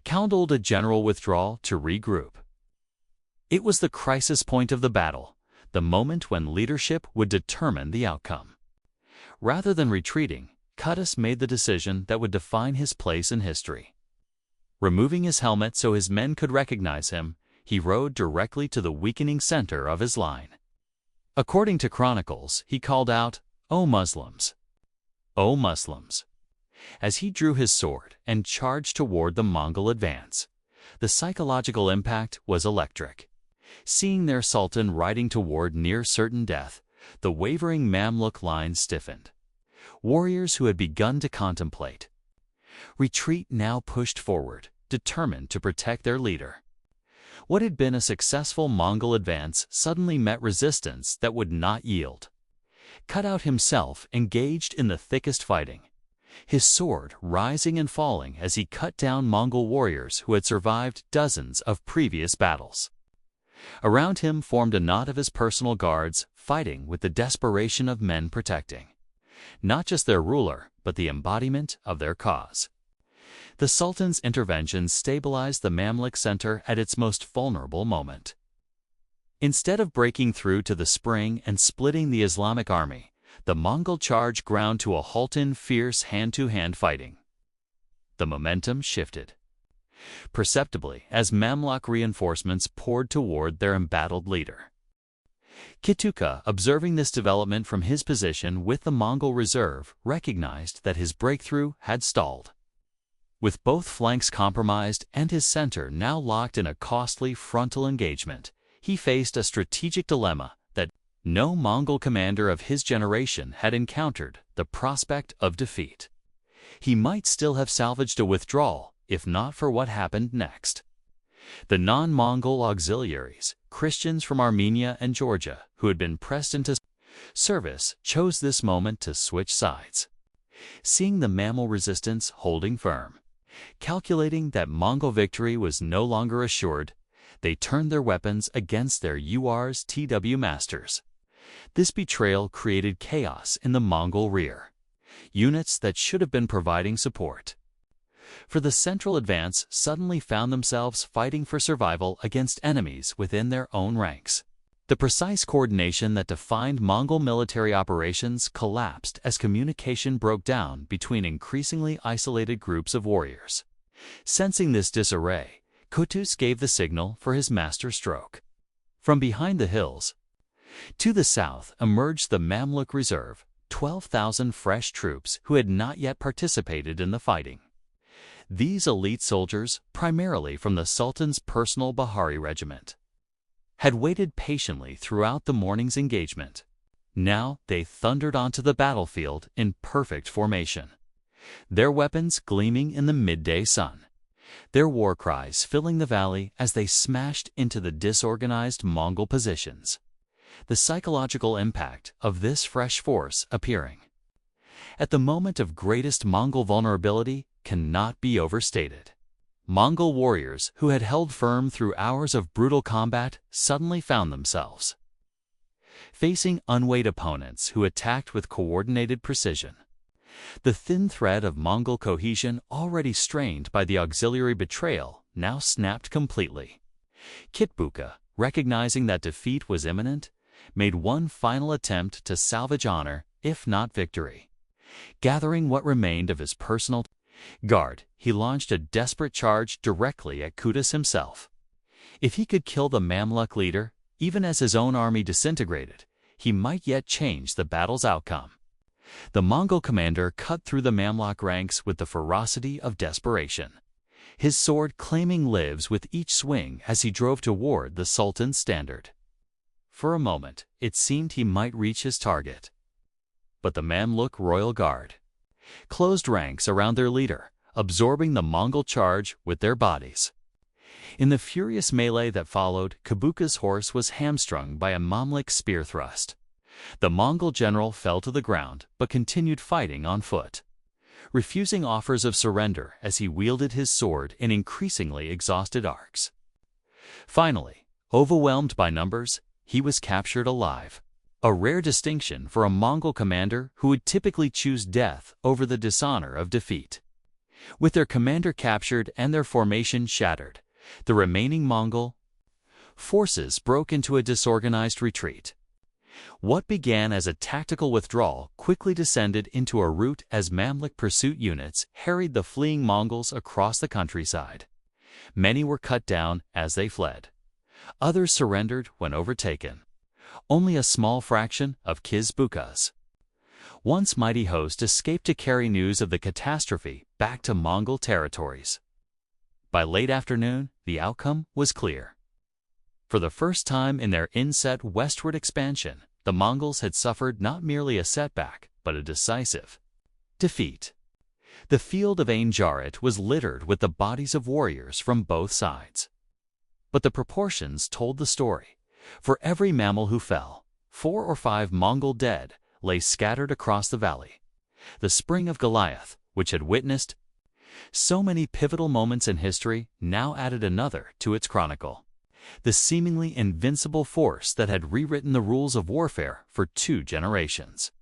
counseled a general withdrawal to regroup. It was the crisis point of the battle, the moment when leadership would determine the outcome. Rather than retreating, Cutters made the decision that would define his place in history. Removing his helmet so his men could recognize him, he rode directly to the weakening center of his line. According to chronicles, he called out, "O Muslims! O Muslims!" as he drew his sword and charged toward the Mongol advance. The psychological impact was electric. Seeing their sultan riding toward near certain death, the wavering Mamluk line stiffened. Warriors who had begun to contemplate retreat now pushed forward, determined to protect their leader. What had been a successful Mongol advance suddenly met resistance that would not yield. Cutout himself engaged in the thickest fighting, his sword rising and falling as he cut down Mongol warriors who had survived dozens of previous battles. Around him formed a knot of his personal guards, fighting with the desperation of men protecting not just their ruler, but the embodiment of their cause. The Sultan's intervention stabilized the Mamluk center at its most vulnerable moment. Instead of breaking through to the spring and splitting the Islamic army, the Mongol charge ground to a halt in fierce hand-to-hand fighting. The momentum shifted perceptibly as Mamluk reinforcements poured toward their embattled leader. Kituka, observing this development from his position with the Mongol reserve, recognized that his breakthrough had stalled. With both flanks compromised and his center now locked in a costly frontal engagement, he faced a strategic dilemma that no Mongol commander of his generation had encountered: the prospect of defeat. He might still have salvaged a withdrawal, if not for what happened next. The non-Mongol auxiliaries, Christians from Armenia and Georgia, who had been pressed into service, chose this moment to switch sides. Seeing the Mammal resistance holding firm, calculating that Mongol victory was no longer assured, they turned their weapons against their URSTW masters. This betrayal created chaos in the Mongol rear. Units that should have been providing support for the central advance suddenly found themselves fighting for survival against enemies within their own ranks. The precise coordination that defined Mongol military operations collapsed as communication broke down between increasingly isolated groups of warriors. Sensing this disarray, Kutus gave the signal for his master stroke. From behind the hills, to the south emerged the Mamluk Reserve, 12,000 fresh troops who had not yet participated in the fighting. These elite soldiers, primarily from the Sultan's personal Bahari regiment, had waited patiently throughout the morning's engagement. Now they thundered onto the battlefield in perfect formation, their weapons gleaming in the midday sun, their war cries filling the valley as they smashed into the disorganized Mongol positions. The psychological impact of this fresh force appearing at the moment of greatest Mongol vulnerability cannot be overstated. Mongol warriors who had held firm through hours of brutal combat suddenly found themselves facing unweighed opponents who attacked with coordinated precision. The thin thread of Mongol cohesion, already strained by the auxiliary betrayal, now snapped completely. Kitbuka, recognizing that defeat was imminent, made one final attempt to salvage honor, if not victory. Gathering what remained of his personal guard, he launched a desperate charge directly at Kutus himself. If he could kill the Mamluk leader, even as his own army disintegrated, he might yet change the battle's outcome. The Mongol commander cut through the Mamluk ranks with the ferocity of desperation, his sword claiming lives with each swing as he drove toward the Sultan's standard. For a moment, it seemed he might reach his target. But the Mamluk royal guard closed ranks around their leader, absorbing the Mongol charge with their bodies. In the furious melee that followed, Kibuka's horse was hamstrung by a Mamluk spear thrust. The Mongol general fell to the ground but continued fighting on foot, refusing offers of surrender as he wielded his sword in increasingly exhausted arcs. Finally, overwhelmed by numbers, he was captured alive, a rare distinction for a Mongol commander who would typically choose death over the dishonor of defeat. With their commander captured and their formation shattered, the remaining Mongol forces broke into a disorganized retreat. What began as a tactical withdrawal quickly descended into a rout as Mamluk pursuit units harried the fleeing Mongols across the countryside. Many were cut down as they fled. Others surrendered when overtaken. Only a small fraction of Kizbuka's once mighty host escaped to carry news of the catastrophe back to Mongol territories. By late afternoon, the outcome was clear. For the first time in their inset westward expansion, the Mongols had suffered not merely a setback, but a decisive defeat. The field of Ain Jaret was littered with the bodies of warriors from both sides. But the proportions told the story. For every mammal who fell, 4 or 5 Mongol dead lay scattered across the valley. The spring of Goliath, which had witnessed so many pivotal moments in history, now added another to its chronicle. The seemingly invincible force that had rewritten the rules of warfare for 2 generations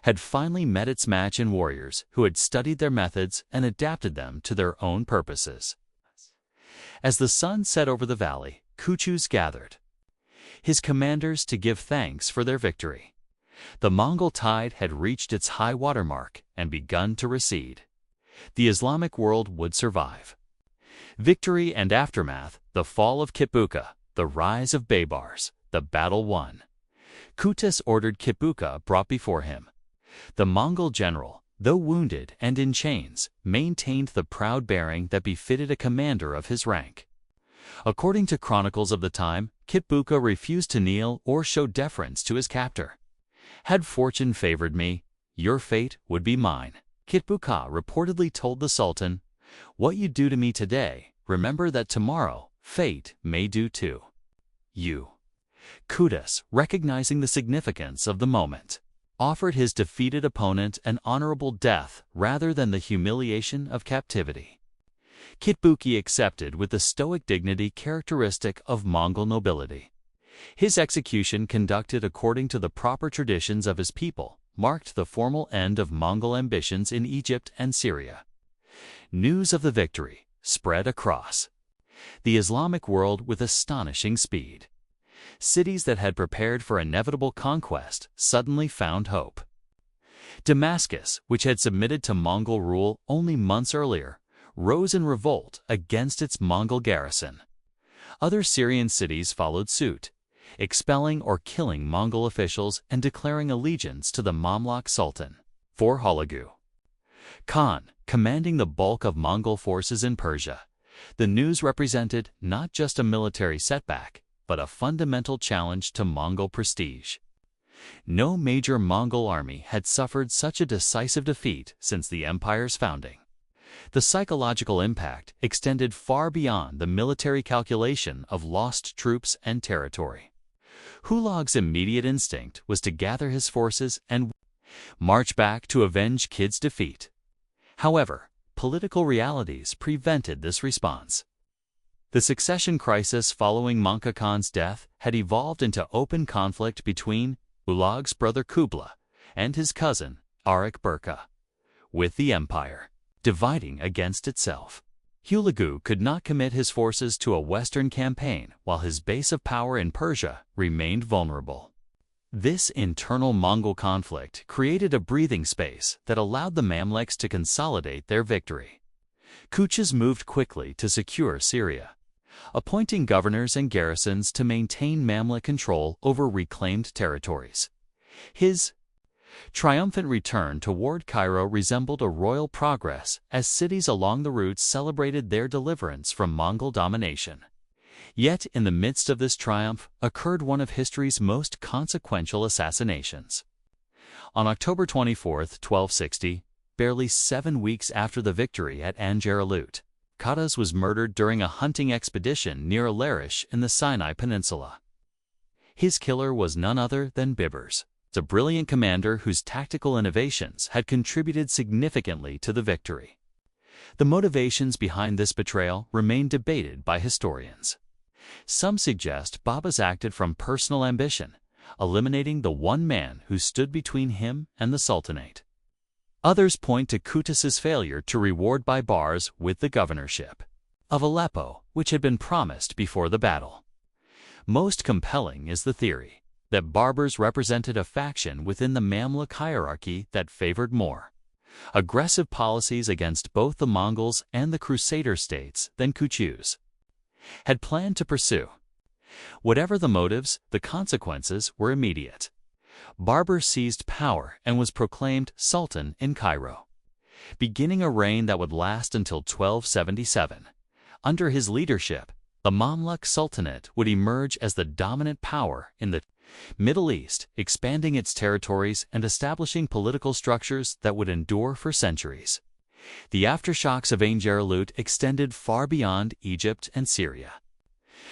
had finally met its match in warriors who had studied their methods and adapted them to their own purposes. As the sun set over the valley, Kutus gathered his commanders to give thanks for their victory. The Mongol tide had reached its high water mark and begun to recede. The Islamic world would survive. Victory and aftermath, the fall of Kitbuka, the rise of Baybars, the battle won. Kutus ordered Kitbuka brought before him. The Mongol general, though wounded and in chains, maintained the proud bearing that befitted a commander of his rank. According to chronicles of the time, Kitbuka refused to kneel or show deference to his captor. "Had fortune favored me, your fate would be mine," Kitbuka reportedly told the Sultan. "What you do to me today, remember that tomorrow fate may do to you." Kutus, recognizing the significance of the moment, offered his defeated opponent an honorable death rather than the humiliation of captivity. Kitbuki accepted with the stoic dignity characteristic of Mongol nobility. His execution, conducted according to the proper traditions of his people, marked the formal end of Mongol ambitions in Egypt and Syria. News of the victory spread across the Islamic world with astonishing speed. Cities that had prepared for inevitable conquest suddenly found hope. Damascus, which had submitted to Mongol rule only months earlier, rose in revolt against its Mongol garrison. Other Syrian cities followed suit, expelling or killing Mongol officials and declaring allegiance to the Mamluk Sultan, for Hulagu Khan, commanding the bulk of Mongol forces in Persia. The news represented not just a military setback, but a fundamental challenge to Mongol prestige. No major Mongol army had suffered such a decisive defeat since the empire's founding. The psychological impact extended far beyond the military calculation of lost troops and territory. Hulag's immediate instinct was to gather his forces and march back to avenge Kid's defeat. However, political realities prevented this response. The succession crisis following Manka Khan's death had evolved into open conflict between Hulag's brother Kubla and his cousin Arik Burka, with the empire dividing against itself. Hulagu could not commit his forces to a western campaign while his base of power in Persia remained vulnerable. This internal Mongol conflict created a breathing space that allowed the Mamluks to consolidate their victory. Kuchus moved quickly to secure Syria, appointing governors and garrisons to maintain Mamluk control over reclaimed territories. His triumphant return toward Cairo resembled a royal progress as cities along the route celebrated their deliverance from Mongol domination. Yet, in the midst of this triumph occurred one of history's most consequential assassinations. On October 24, 1260, barely 7 weeks after the victory at Anjaralut, Qaras was murdered during a hunting expedition near Alarish in the Sinai Peninsula. His killer was none other than Bibbers, a brilliant commander whose tactical innovations had contributed significantly to the victory. The motivations behind this betrayal remain debated by historians. Some suggest Babas acted from personal ambition, eliminating the one man who stood between him and the Sultanate. Others point to Kutus's failure to reward Baibars with the governorship of Aleppo, which had been promised before the battle. Most compelling is the theory that Barbars represented a faction within the Mamluk hierarchy that favored more aggressive policies against both the Mongols and the Crusader states than Kuchus had planned to pursue. Whatever the motives, the consequences were immediate. Barbar seized power and was proclaimed Sultan in Cairo, beginning a reign that would last until 1277. Under his leadership, the Mamluk Sultanate would emerge as the dominant power in the Middle East, expanding its territories and establishing political structures that would endure for centuries. The aftershocks of Anjaralut extended far beyond Egypt and Syria.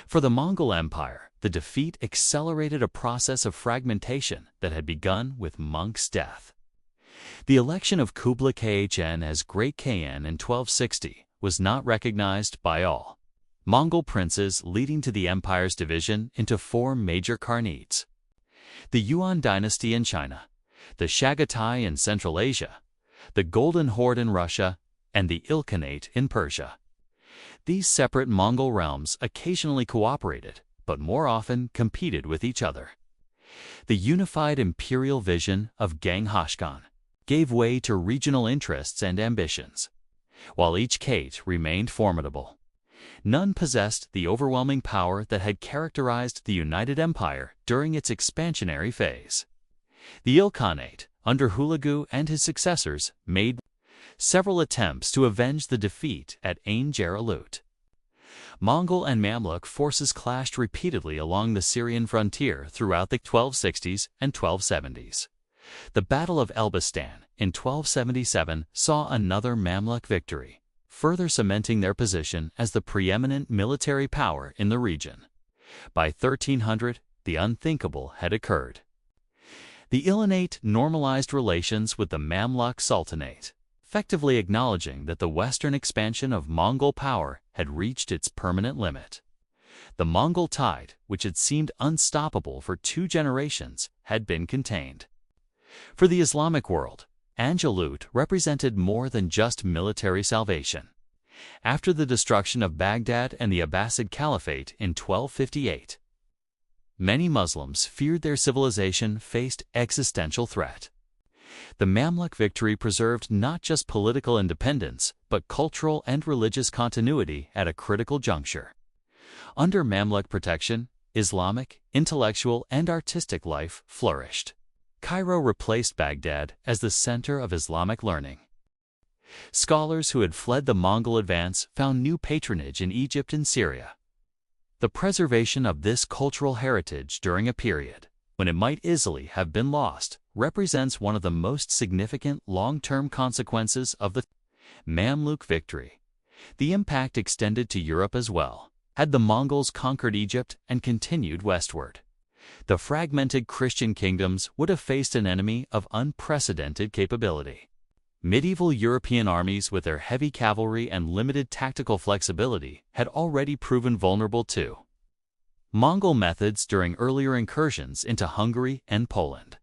For the Mongol Empire, the defeat accelerated a process of fragmentation that had begun with Munk's death. The election of Kublai Khan as Great Khan in 1260 was not recognized by all Mongol princes, leading to the empire's division into 4 major Khanates: the Yuan dynasty in China, the Chagatai in Central Asia, the Golden Horde in Russia, and the Ilkhanate in Persia. These separate Mongol realms occasionally cooperated, but more often competed with each other. The unified imperial vision of Genghis Khan gave way to regional interests and ambitions. While each Kate remained formidable, none possessed the overwhelming power that had characterized the United Empire during its expansionary phase. The Ilkhanate, under Hulagu and his successors, made several attempts to avenge the defeat at Ain Jaralut. Mongol and Mamluk forces clashed repeatedly along the Syrian frontier throughout the 1260s and 1270s. The Battle of Elbistan in 1277 saw another Mamluk victory, further cementing their position as the preeminent military power in the region. By 1300, the unthinkable had occurred. The Ilkhanate normalized relations with the Mamluk Sultanate, effectively acknowledging that the western expansion of Mongol power had reached its permanent limit. The Mongol tide, which had seemed unstoppable for 2 generations, had been contained. For the Islamic world, Anjaralut represented more than just military salvation. After the destruction of Baghdad and the Abbasid Caliphate in 1258, many Muslims feared their civilization faced existential threat. The Mamluk victory preserved not just political independence, but cultural and religious continuity at a critical juncture. Under Mamluk protection, Islamic, intellectual, and artistic life flourished. Cairo replaced Baghdad as the center of Islamic learning. Scholars who had fled the Mongol advance found new patronage in Egypt and Syria. The preservation of this cultural heritage during a period when it might easily have been lost represents one of the most significant long-term consequences of the Mamluk victory. The impact extended to Europe as well. Had the Mongols conquered Egypt and continued westward, the fragmented Christian kingdoms would have faced an enemy of unprecedented capability. Medieval European armies with their heavy cavalry and limited tactical flexibility had already proven vulnerable to Mongol methods during earlier incursions into Hungary and Poland.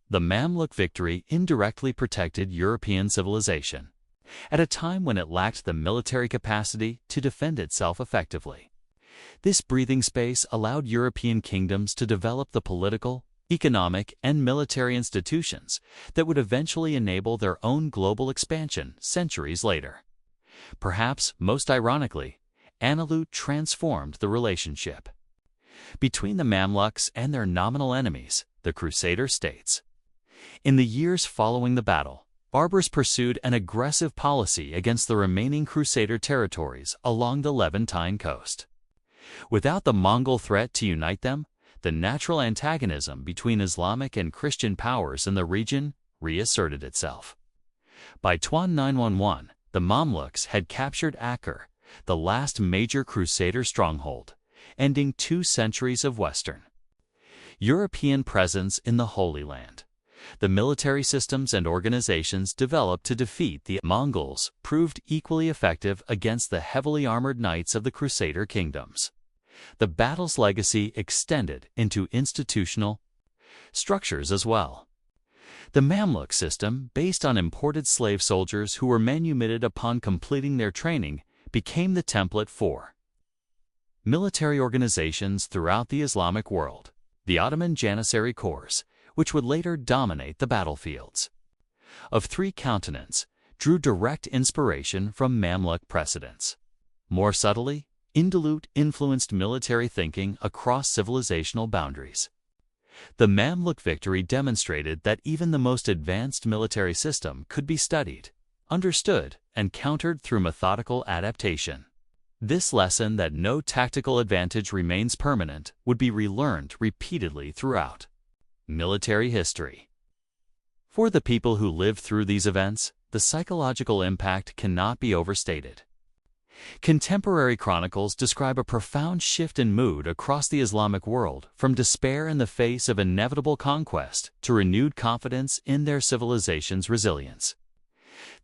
The Mamluk victory indirectly protected European civilization at a time when it lacked the military capacity to defend itself effectively. This breathing space allowed European kingdoms to develop the political, economic, and military institutions that would eventually enable their own global expansion centuries later. Perhaps most ironically, Annalut transformed the relationship between the Mamluks and their nominal enemies, the Crusader states. In the years following the battle, Berbers pursued an aggressive policy against the remaining Crusader territories along the Levantine coast. Without the Mongol threat to unite them, the natural antagonism between Islamic and Christian powers in the region reasserted itself. By 911, the Mamluks had captured Acre, the last major Crusader stronghold, ending 2 centuries of Western European presence in the Holy Land. The military systems and organizations developed to defeat the Mongols proved equally effective against the heavily armored knights of the Crusader kingdoms. The battle's legacy extended into institutional structures as well. The Mamluk system, based on imported slave soldiers who were manumitted upon completing their training, became the template for military organizations throughout the Islamic world. The Ottoman Janissary Corps, which would later dominate the battlefields of 3 continents, drew direct inspiration from Mamluk precedents. More subtly, Annalut influenced military thinking across civilizational boundaries. The Mamluk victory demonstrated that even the most advanced military system could be studied, understood, and countered through methodical adaptation. This lesson that no tactical advantage remains permanent would be relearned repeatedly throughout military history. For the people who lived through these events, the psychological impact cannot be overstated. Contemporary chronicles describe a profound shift in mood across the Islamic world, from despair in the face of inevitable conquest to renewed confidence in their civilization's resilience.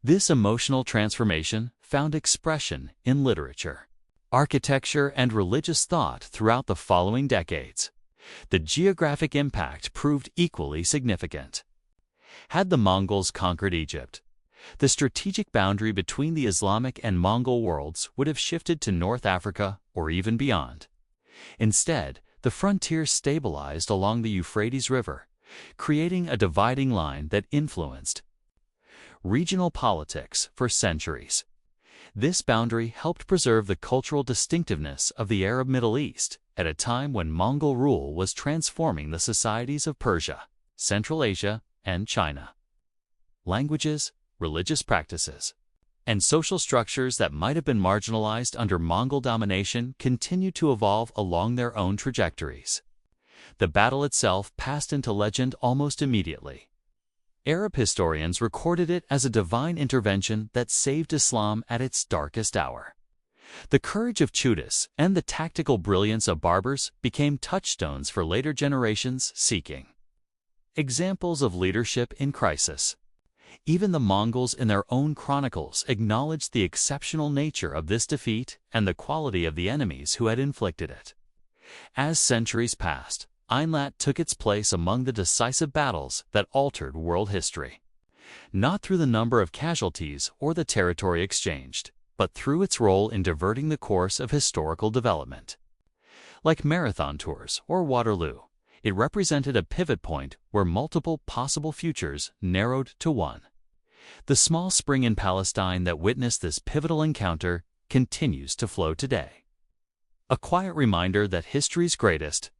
This emotional transformation found expression in literature, architecture, and religious thought throughout the following decades. The geographic impact proved equally significant. Had the Mongols conquered Egypt, the strategic boundary between the Islamic and Mongol worlds would have shifted to North Africa or even beyond. Instead, the frontier stabilized along the Euphrates River, creating a dividing line that influenced regional politics for centuries. This boundary helped preserve the cultural distinctiveness of the Arab Middle East at a time when Mongol rule was transforming the societies of Persia, Central Asia, and China. Languages, religious practices, and social structures that might have been marginalized under Mongol domination continue to evolve along their own trajectories. The battle itself passed into legend almost immediately. Arab historians recorded it as a divine intervention that saved Islam at its darkest hour. The courage of Chutus and the tactical brilliance of Berbers became touchstones for later generations seeking examples of leadership in crisis. Even the Mongols in their own chronicles acknowledged the exceptional nature of this defeat and the quality of the enemies who had inflicted it. As centuries passed, Annalut took its place among the decisive battles that altered world history. Not through the number of casualties or the territory exchanged, but through its role in diverting the course of historical development. Like marathon tours or Waterloo, it represented a pivot point where multiple possible futures narrowed to one. The small spring in Palestine that witnessed this pivotal encounter continues to flow today. A quiet reminder that history's greatest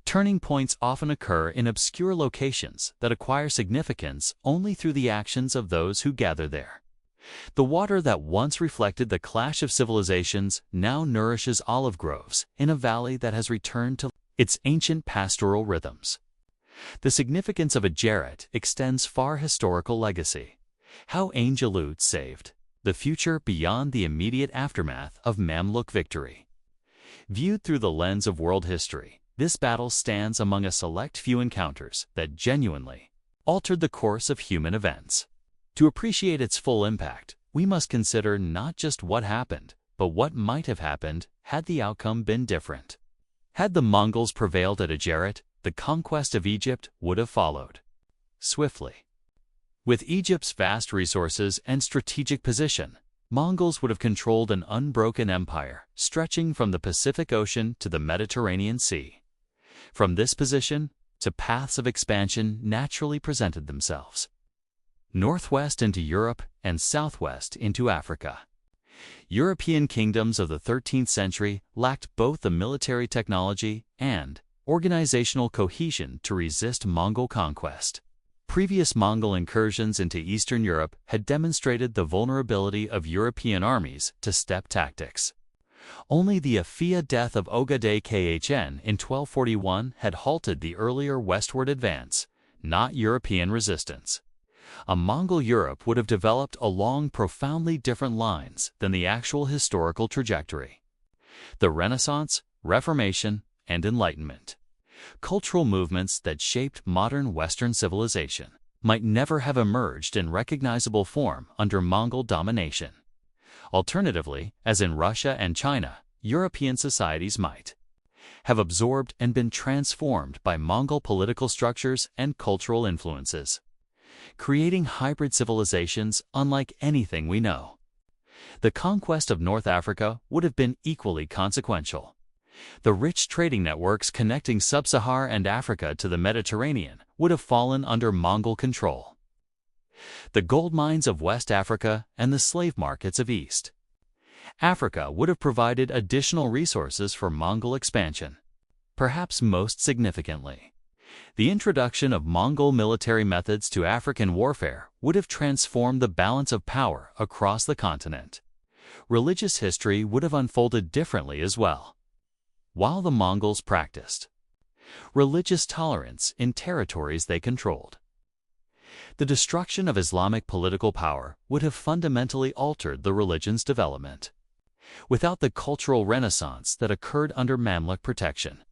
turning points often occur in obscure locations that acquire significance only through the actions of those who gather there. The water that once reflected the clash of civilizations now nourishes olive groves in a valley that has returned to its ancient pastoral rhythms. The significance of a Jarrett extends far historical legacy. How Angelut saved the future beyond the immediate aftermath of Mamluk victory. Viewed through the lens of world history, this battle stands among a select few encounters that genuinely altered the course of human events. To appreciate its full impact, we must consider not just what happened, but what might have happened had the outcome been different. Had the Mongols prevailed at Ajarat, the conquest of Egypt would have followed swiftly. With Egypt's vast resources and strategic position, Mongols would have controlled an unbroken empire stretching from the Pacific Ocean to the Mediterranean Sea. From this position, two paths of expansion naturally presented themselves: northwest into Europe and southwest into Africa. European kingdoms of the 13th century lacked both the military technology and organizational cohesion to resist Mongol conquest. Previous Mongol incursions into Eastern Europe had demonstrated the vulnerability of European armies to steppe tactics. Only the Afia death of Ogadei Khn in 1241 had halted the earlier westward advance, not European resistance. A Mongol Europe would have developed along profoundly different lines than the actual historical trajectory. The Renaissance, Reformation, and Enlightenment, cultural movements that shaped modern Western civilization, might never have emerged in recognizable form under Mongol domination. Alternatively, as in Russia and China, European societies might have absorbed and been transformed by Mongol political structures and cultural influences, creating hybrid civilizations unlike anything we know. The conquest of North Africa would have been equally consequential. The rich trading networks connecting Sub-Sahara and Africa to the Mediterranean would have fallen under Mongol control. The gold mines of West Africa and the slave markets of East Africa would have provided additional resources for Mongol expansion. Perhaps most significantly, the introduction of Mongol military methods to African warfare would have transformed the balance of power across the continent. Religious history would have unfolded differently as well. While the Mongols practiced religious tolerance in territories they controlled, the destruction of Islamic political power would have fundamentally altered the religion's development. Without the cultural renaissance that occurred under Mamluk protection,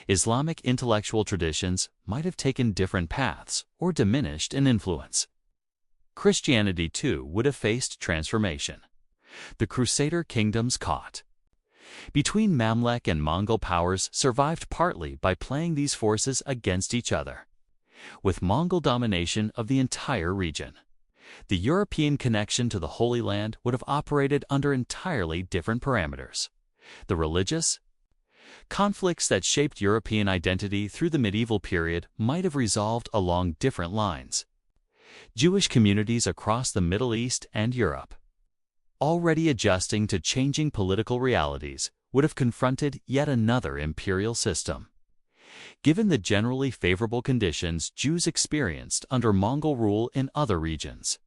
Islamic intellectual traditions might have taken different paths or diminished in influence. Christianity, too, would have faced transformation. The Crusader kingdoms caught between Mamluk and Mongol powers survived partly by playing these forces against each other. With Mongol domination of the entire region, the European connection to the Holy Land would have operated under entirely different parameters. The religious conflicts that shaped European identity through the medieval period might have resolved along different lines. Jewish communities across the Middle East and Europe, already adjusting to changing political realities, would have confronted yet another imperial system. Given the generally favorable conditions Jews experienced under Mongol rule in other regions,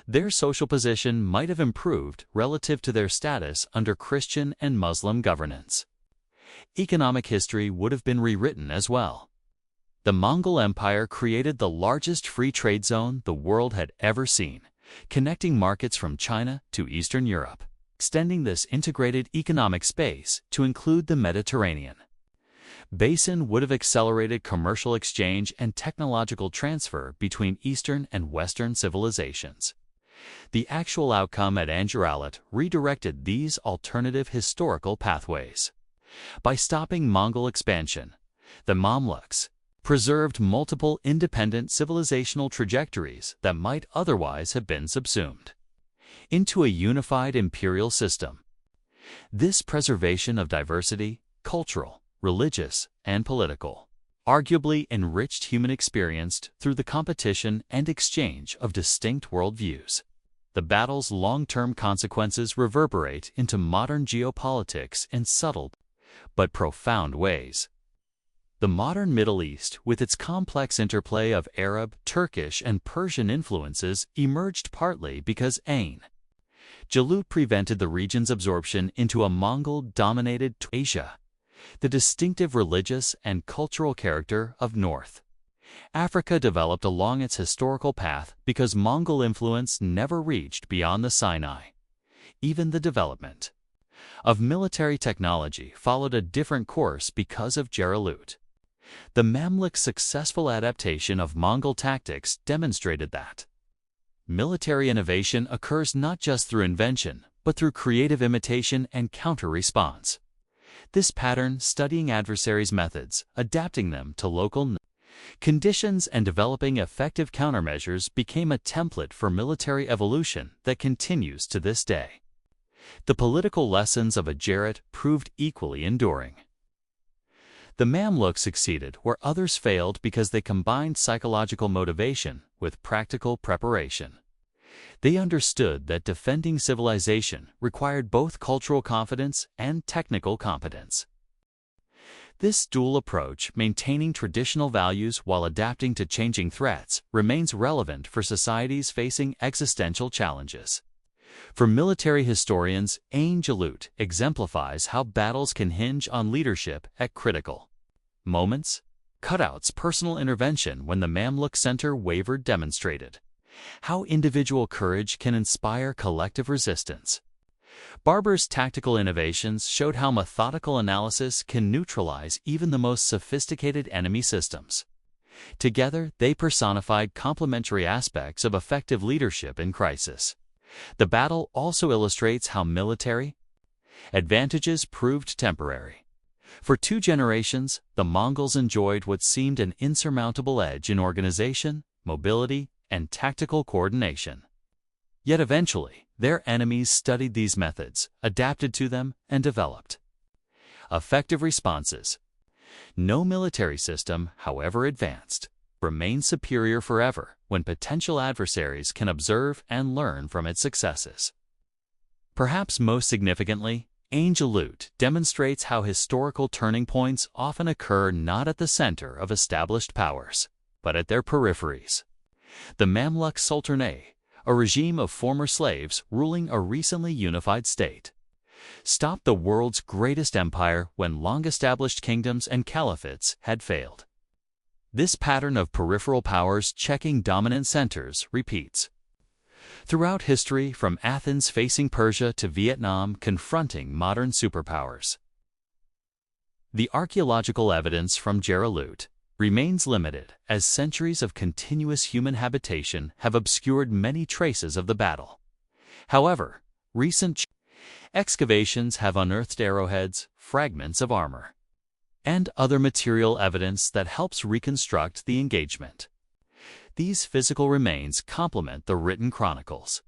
their social position might have improved relative to their status under Christian and Muslim governance. Economic history would have been rewritten as well. The Mongol Empire created the largest free trade zone the world had ever seen, connecting markets from China to Eastern Europe, extending this integrated economic space to include the Mediterranean basin would have accelerated commercial exchange and technological transfer between Eastern and Western civilizations. The actual outcome at Anjaralat redirected these alternative historical pathways. By stopping Mongol expansion, the Mamluks preserved multiple independent civilizational trajectories that might otherwise have been subsumed into a unified imperial system. This preservation of diversity cultural, religious, and political, arguably enriched human experience through the competition and exchange of distinct worldviews. The battle's long-term consequences reverberate into modern geopolitics in subtle but profound ways. The modern Middle East, with its complex interplay of Arab, Turkish, and Persian influences, emerged partly because Ain Jalut prevented the region's absorption into a Mongol-dominated Asia, the distinctive religious and cultural character of North Africa developed along its historical path because Mongol influence never reached beyond the Sinai. Even the development of military technology followed a different course because of Jalut. The Mamluks' successful adaptation of Mongol tactics demonstrated that military innovation occurs not just through invention, but through creative imitation and counter-response. This pattern, studying adversaries' methods, adapting them to local conditions, and developing effective countermeasures, became a template for military evolution that continues to this day. The political lessons of Jalut proved equally enduring. The Mamluks succeeded where others failed because they combined psychological motivation with practical preparation. They understood that defending civilization required both cultural confidence and technical competence. This dual approach, maintaining traditional values while adapting to changing threats, remains relevant for societies facing existential challenges. For military historians, Ain Jalut exemplifies how battles can hinge on leadership at critical moments. Cutouts personal intervention when the Mamluk center wavered demonstrated how individual courage can inspire collective resistance. Barber's tactical innovations showed how methodical analysis can neutralize even the most sophisticated enemy systems. Together, they personified complementary aspects of effective leadership in crisis. The battle also illustrates how military advantages proved temporary. For 2 generations, the Mongols enjoyed what seemed an insurmountable edge in organization, mobility, and tactical coordination. Yet eventually, their enemies studied these methods, adapted to them, and developed effective responses. No military system, however advanced, remains superior forever when potential adversaries can observe and learn from its successes. Perhaps most significantly, Ain Jalut demonstrates how historical turning points often occur not at the center of established powers, but at their peripheries. The Mamluk Sultanate, a regime of former slaves ruling a recently unified state, stopped the world's greatest empire when long-established kingdoms and caliphates had failed. This pattern of peripheral powers checking dominant centers repeats throughout history, from Athens facing Persia to Vietnam confronting modern superpowers. The archaeological evidence from Jalut remains limited, as centuries of continuous human habitation have obscured many traces of the battle. However, recent excavations have unearthed arrowheads, fragments of armor, and other material evidence that helps reconstruct the engagement. These physical remains complement the written chronicles,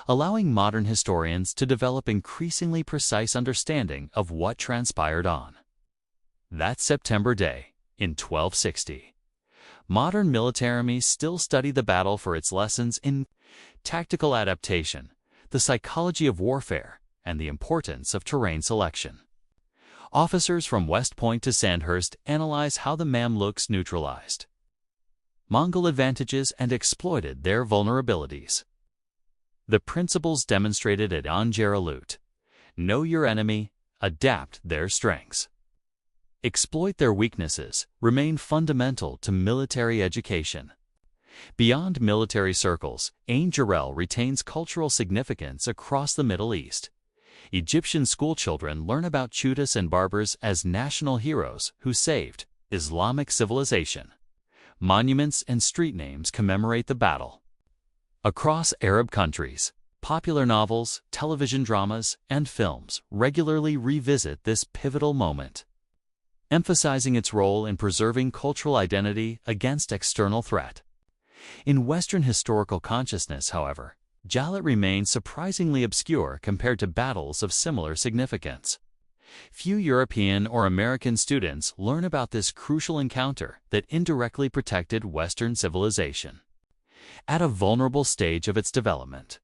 allowing modern historians to develop increasingly precise understanding of what transpired on that September day in 1260. Modern militaries still study the battle for its lessons in tactical adaptation, the psychology of warfare, and the importance of terrain selection. Officers from West Point to Sandhurst analyze how the Mamluks neutralized Mongol advantages and exploited their vulnerabilities. The principles demonstrated at Jalut: know your enemy, adapt their strengths, exploit their weaknesses, remain fundamental to military education. Beyond military circles, Ain Jalut retains cultural significance across the Middle East. Egyptian schoolchildren learn about Chutus and Barbers as national heroes who saved Islamic civilization. Monuments and street names commemorate the battle. Across Arab countries, popular novels, television dramas, and films regularly revisit this pivotal moment, emphasizing its role in preserving cultural identity against external threat. In Western historical consciousness, however, Jalut remains surprisingly obscure compared to battles of similar significance. Few European or American students learn about this crucial encounter that indirectly protected Western civilization at a vulnerable stage of its development.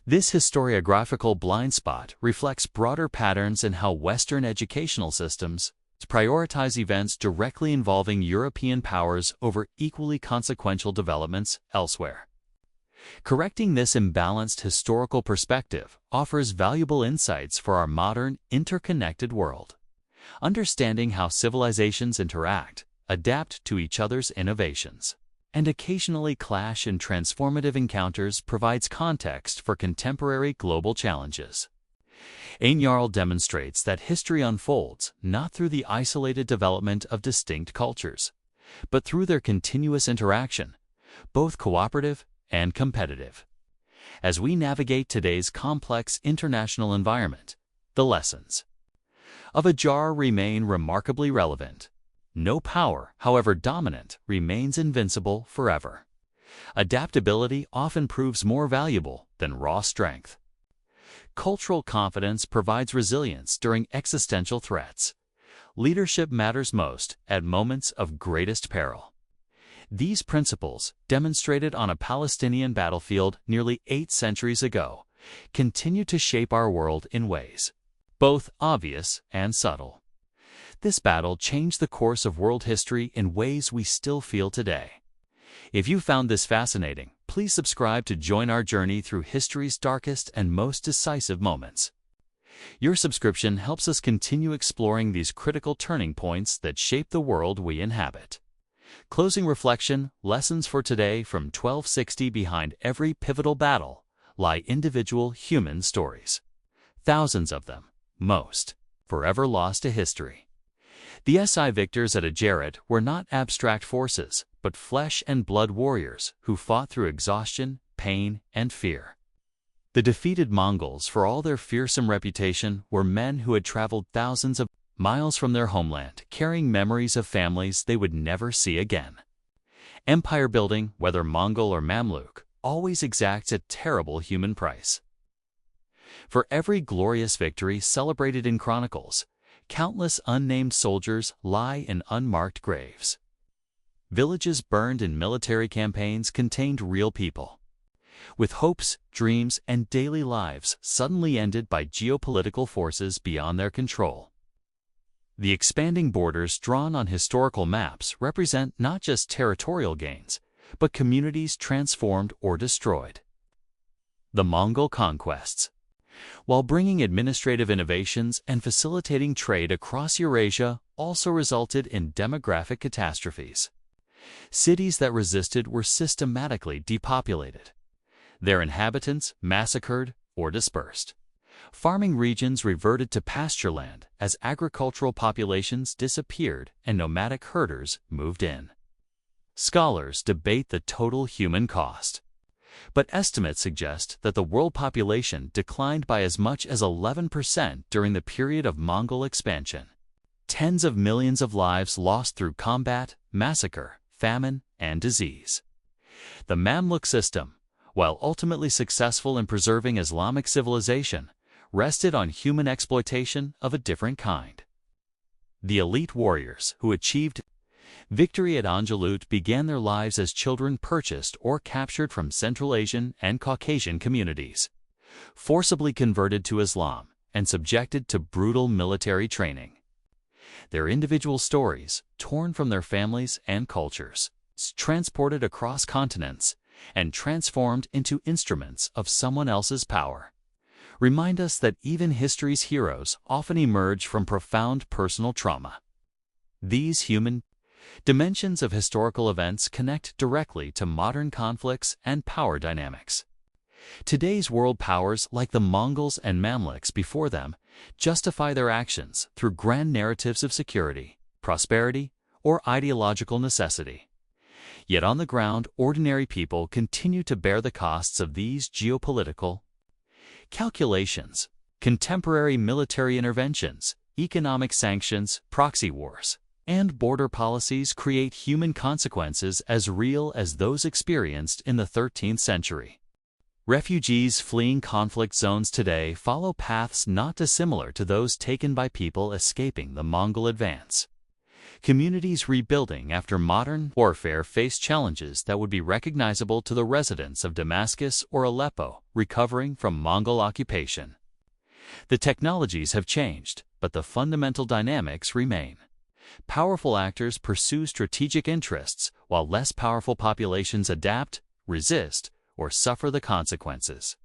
This historiographical blind spot reflects broader patterns in how Western educational systems prioritize events directly involving European powers over equally consequential developments elsewhere. Correcting this imbalanced historical perspective offers valuable insights for our modern, interconnected world. Understanding how civilizations interact, adapt to each other's innovations, and occasionally clash in transformative encounters provides context for contemporary global challenges. Einarl demonstrates that history unfolds not through the isolated development of distinct cultures, but through their continuous interaction, both cooperative and competitive. As we navigate today's complex international environment, the lessons of a jar remain remarkably relevant. No power, however dominant, remains invincible forever. Adaptability often proves more valuable than raw strength. Cultural confidence provides resilience during existential threats. Leadership matters most at moments of greatest peril. These principles, demonstrated on a Palestinian battlefield nearly 8 centuries ago, continue to shape our world in ways both obvious and subtle. This battle changed the course of world history in ways we still feel today. If you found this fascinating, please subscribe to join our journey through history's darkest and most decisive moments. Your subscription helps us continue exploring these critical turning points that shape the world we inhabit. Closing reflection, lessons for today. From 1260, behind every pivotal battle lie individual human stories. Thousands of them, most, forever lost to history. The SI victors at Ajarat were not abstract forces, but flesh and blood warriors who fought through exhaustion, pain, and fear. The defeated Mongols, for all their fearsome reputation, were men who had traveled thousands of miles from their homeland, carrying memories of families they would never see again. Empire building, whether Mongol or Mamluk, always exacts a terrible human price. For every glorious victory celebrated in chronicles, countless unnamed soldiers lie in unmarked graves. Villages burned in military campaigns contained real people, with hopes, dreams, and daily lives suddenly ended by geopolitical forces beyond their control. The expanding borders drawn on historical maps represent not just territorial gains, but communities transformed or destroyed. The Mongol conquests, while bringing administrative innovations and facilitating trade across Eurasia, also resulted in demographic catastrophes. Cities that resisted were systematically depopulated, their inhabitants massacred or dispersed. Farming regions reverted to pastureland as agricultural populations disappeared and nomadic herders moved in. Scholars debate the total human cost, but estimates suggest that the world population declined by as much as 11% during the period of Mongol expansion. Tens of millions of lives lost through combat, massacre, famine, and disease. The Mamluk system, while ultimately successful in preserving Islamic civilization, rested on human exploitation of a different kind. The elite warriors who achieved victory at Anjalut began their lives as children purchased or captured from Central Asian and Caucasian communities, forcibly converted to Islam, and subjected to brutal military training. Their individual stories, torn from their families and cultures, transported across continents, and transformed into instruments of someone else's power, remind us that even history's heroes often emerge from profound personal trauma. These human dimensions of historical events connect directly to modern conflicts and power dynamics. Today's world powers, like the Mongols and Mamluks before them, justify their actions through grand narratives of security, prosperity, or ideological necessity. Yet on the ground, ordinary people continue to bear the costs of these geopolitical calculations. Contemporary military interventions, economic sanctions, proxy wars, and border policies create human consequences as real as those experienced in the 13th century. Refugees fleeing conflict zones today follow paths not dissimilar to those taken by people escaping the Mongol advance. Communities rebuilding after modern warfare face challenges that would be recognizable to the residents of Damascus or Aleppo recovering from Mongol occupation. The technologies have changed, but the fundamental dynamics remain. Powerful actors pursue strategic interests, while less powerful populations adapt, resist, or suffer the consequences.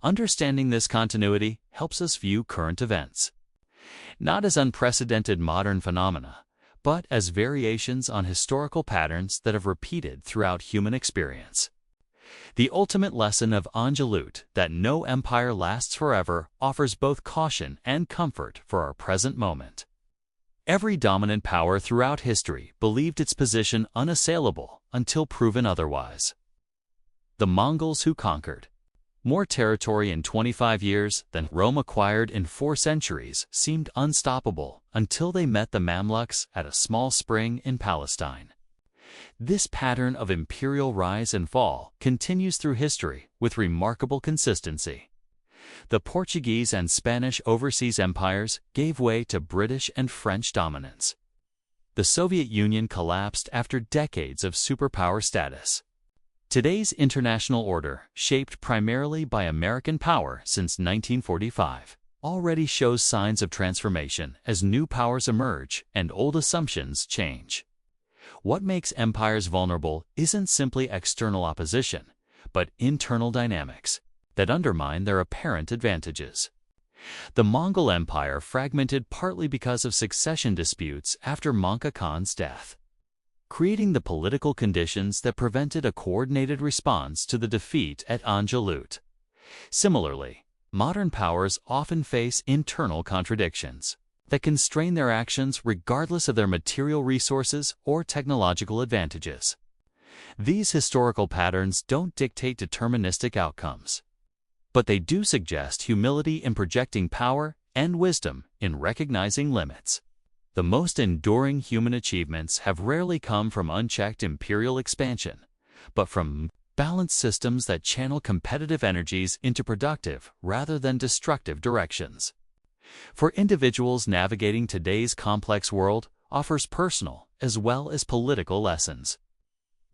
Understanding this continuity helps us view current events not as unprecedented modern phenomena, but as variations on historical patterns that have repeated throughout human experience. The ultimate lesson of Angelut, that no empire lasts forever, offers both caution and comfort for our present moment. Every dominant power throughout history believed its position unassailable until proven otherwise. The Mongols who conquered more territory in 25 years than Rome acquired in 4 centuries seemed unstoppable until they met the Mamluks at a small spring in Palestine. This pattern of imperial rise and fall continues through history with remarkable consistency. The Portuguese and Spanish overseas empires gave way to British and French dominance. The Soviet Union collapsed after decades of superpower status. Today's international order, shaped primarily by American power since 1945, already shows signs of transformation as new powers emerge and old assumptions change. What makes empires vulnerable isn't simply external opposition, but internal dynamics that undermine their apparent advantages. The Mongol Empire fragmented partly because of succession disputes after Mancha Khan's death, creating the political conditions that prevented a coordinated response to the defeat at Angelut. Similarly, modern powers often face internal contradictions that constrain their actions regardless of their material resources or technological advantages. These historical patterns don't dictate deterministic outcomes, but they do suggest humility in projecting power and wisdom in recognizing limits. The most enduring human achievements have rarely come from unchecked imperial expansion, but from balanced systems that channel competitive energies into productive rather than destructive directions. For individuals navigating today's complex world offers personal as well as political lessons.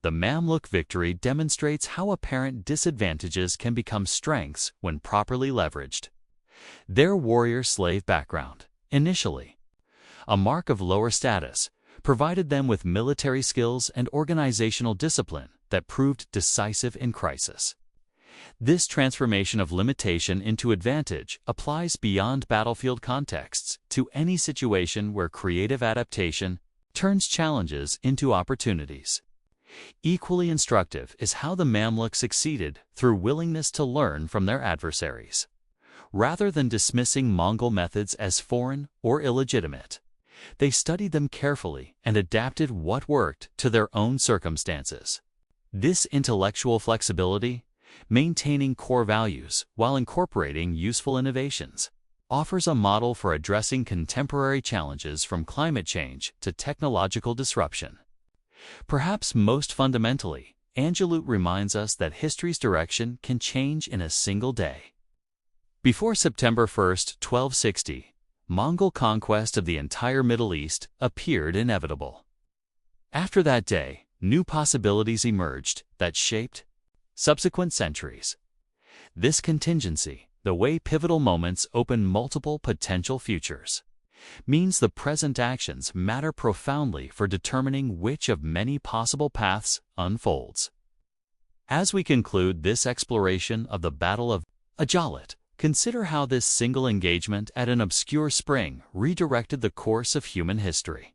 The Mamluk victory demonstrates how apparent disadvantages can become strengths when properly leveraged. Their warrior-slave background, initially a mark of lower status, provided them with military skills and organizational discipline that proved decisive in crisis. This transformation of limitation into advantage applies beyond battlefield contexts to any situation where creative adaptation turns challenges into opportunities. Equally instructive is how the Mamluk succeeded through willingness to learn from their adversaries. Rather than dismissing Mongol methods as foreign or illegitimate, they studied them carefully and adapted what worked to their own circumstances. This intellectual flexibility, maintaining core values while incorporating useful innovations, offers a model for addressing contemporary challenges from climate change to technological disruption. Perhaps most fundamentally, Angelut reminds us that history's direction can change in a single day. Before September 1, 1260, Mongol conquest of the entire Middle East appeared inevitable. After that day, new possibilities emerged that shaped subsequent centuries. This contingency, the way pivotal moments open multiple potential futures, means the present actions matter profoundly for determining which of many possible paths unfolds. As we conclude this exploration of the Battle of Angelut, consider how this single engagement at an obscure spring redirected the course of human history.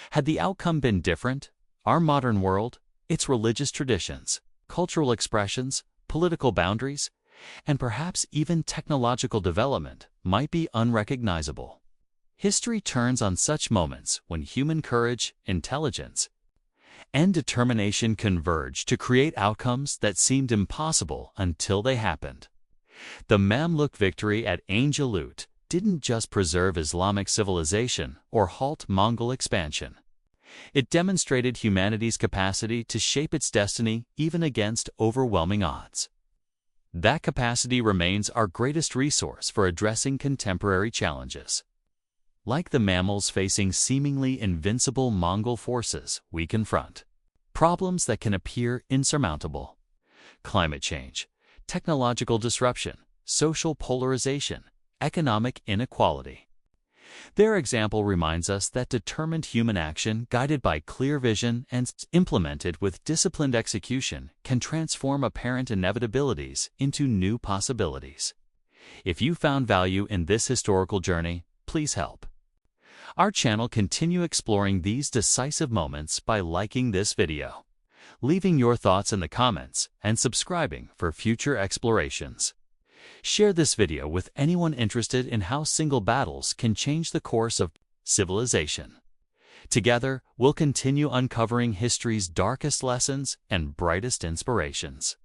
Had the outcome been different, our modern world, its religious traditions, cultural expressions, political boundaries, and perhaps even technological development might be unrecognizable. History turns on such moments when human courage, intelligence, and determination converge to create outcomes that seemed impossible until they happened. The Mamluk victory at Angelut didn't just preserve Islamic civilization or halt Mongol expansion. It demonstrated humanity's capacity to shape its destiny even against overwhelming odds. That capacity remains our greatest resource for addressing contemporary challenges. Like the mammals facing seemingly invincible Mongol forces, we confront problems that can appear insurmountable: climate change, technological disruption, social polarization, economic inequality. Their example reminds us that determined human action, guided by clear vision and implemented with disciplined execution, can transform apparent inevitabilities into new possibilities. If you found value in this historical journey, please help our channel continue exploring these decisive moments by liking this video, leaving your thoughts in the comments, and subscribing for future explorations. Share this video with anyone interested in how single battles can change the course of civilization. Together, we'll continue uncovering history's darkest lessons and brightest inspirations.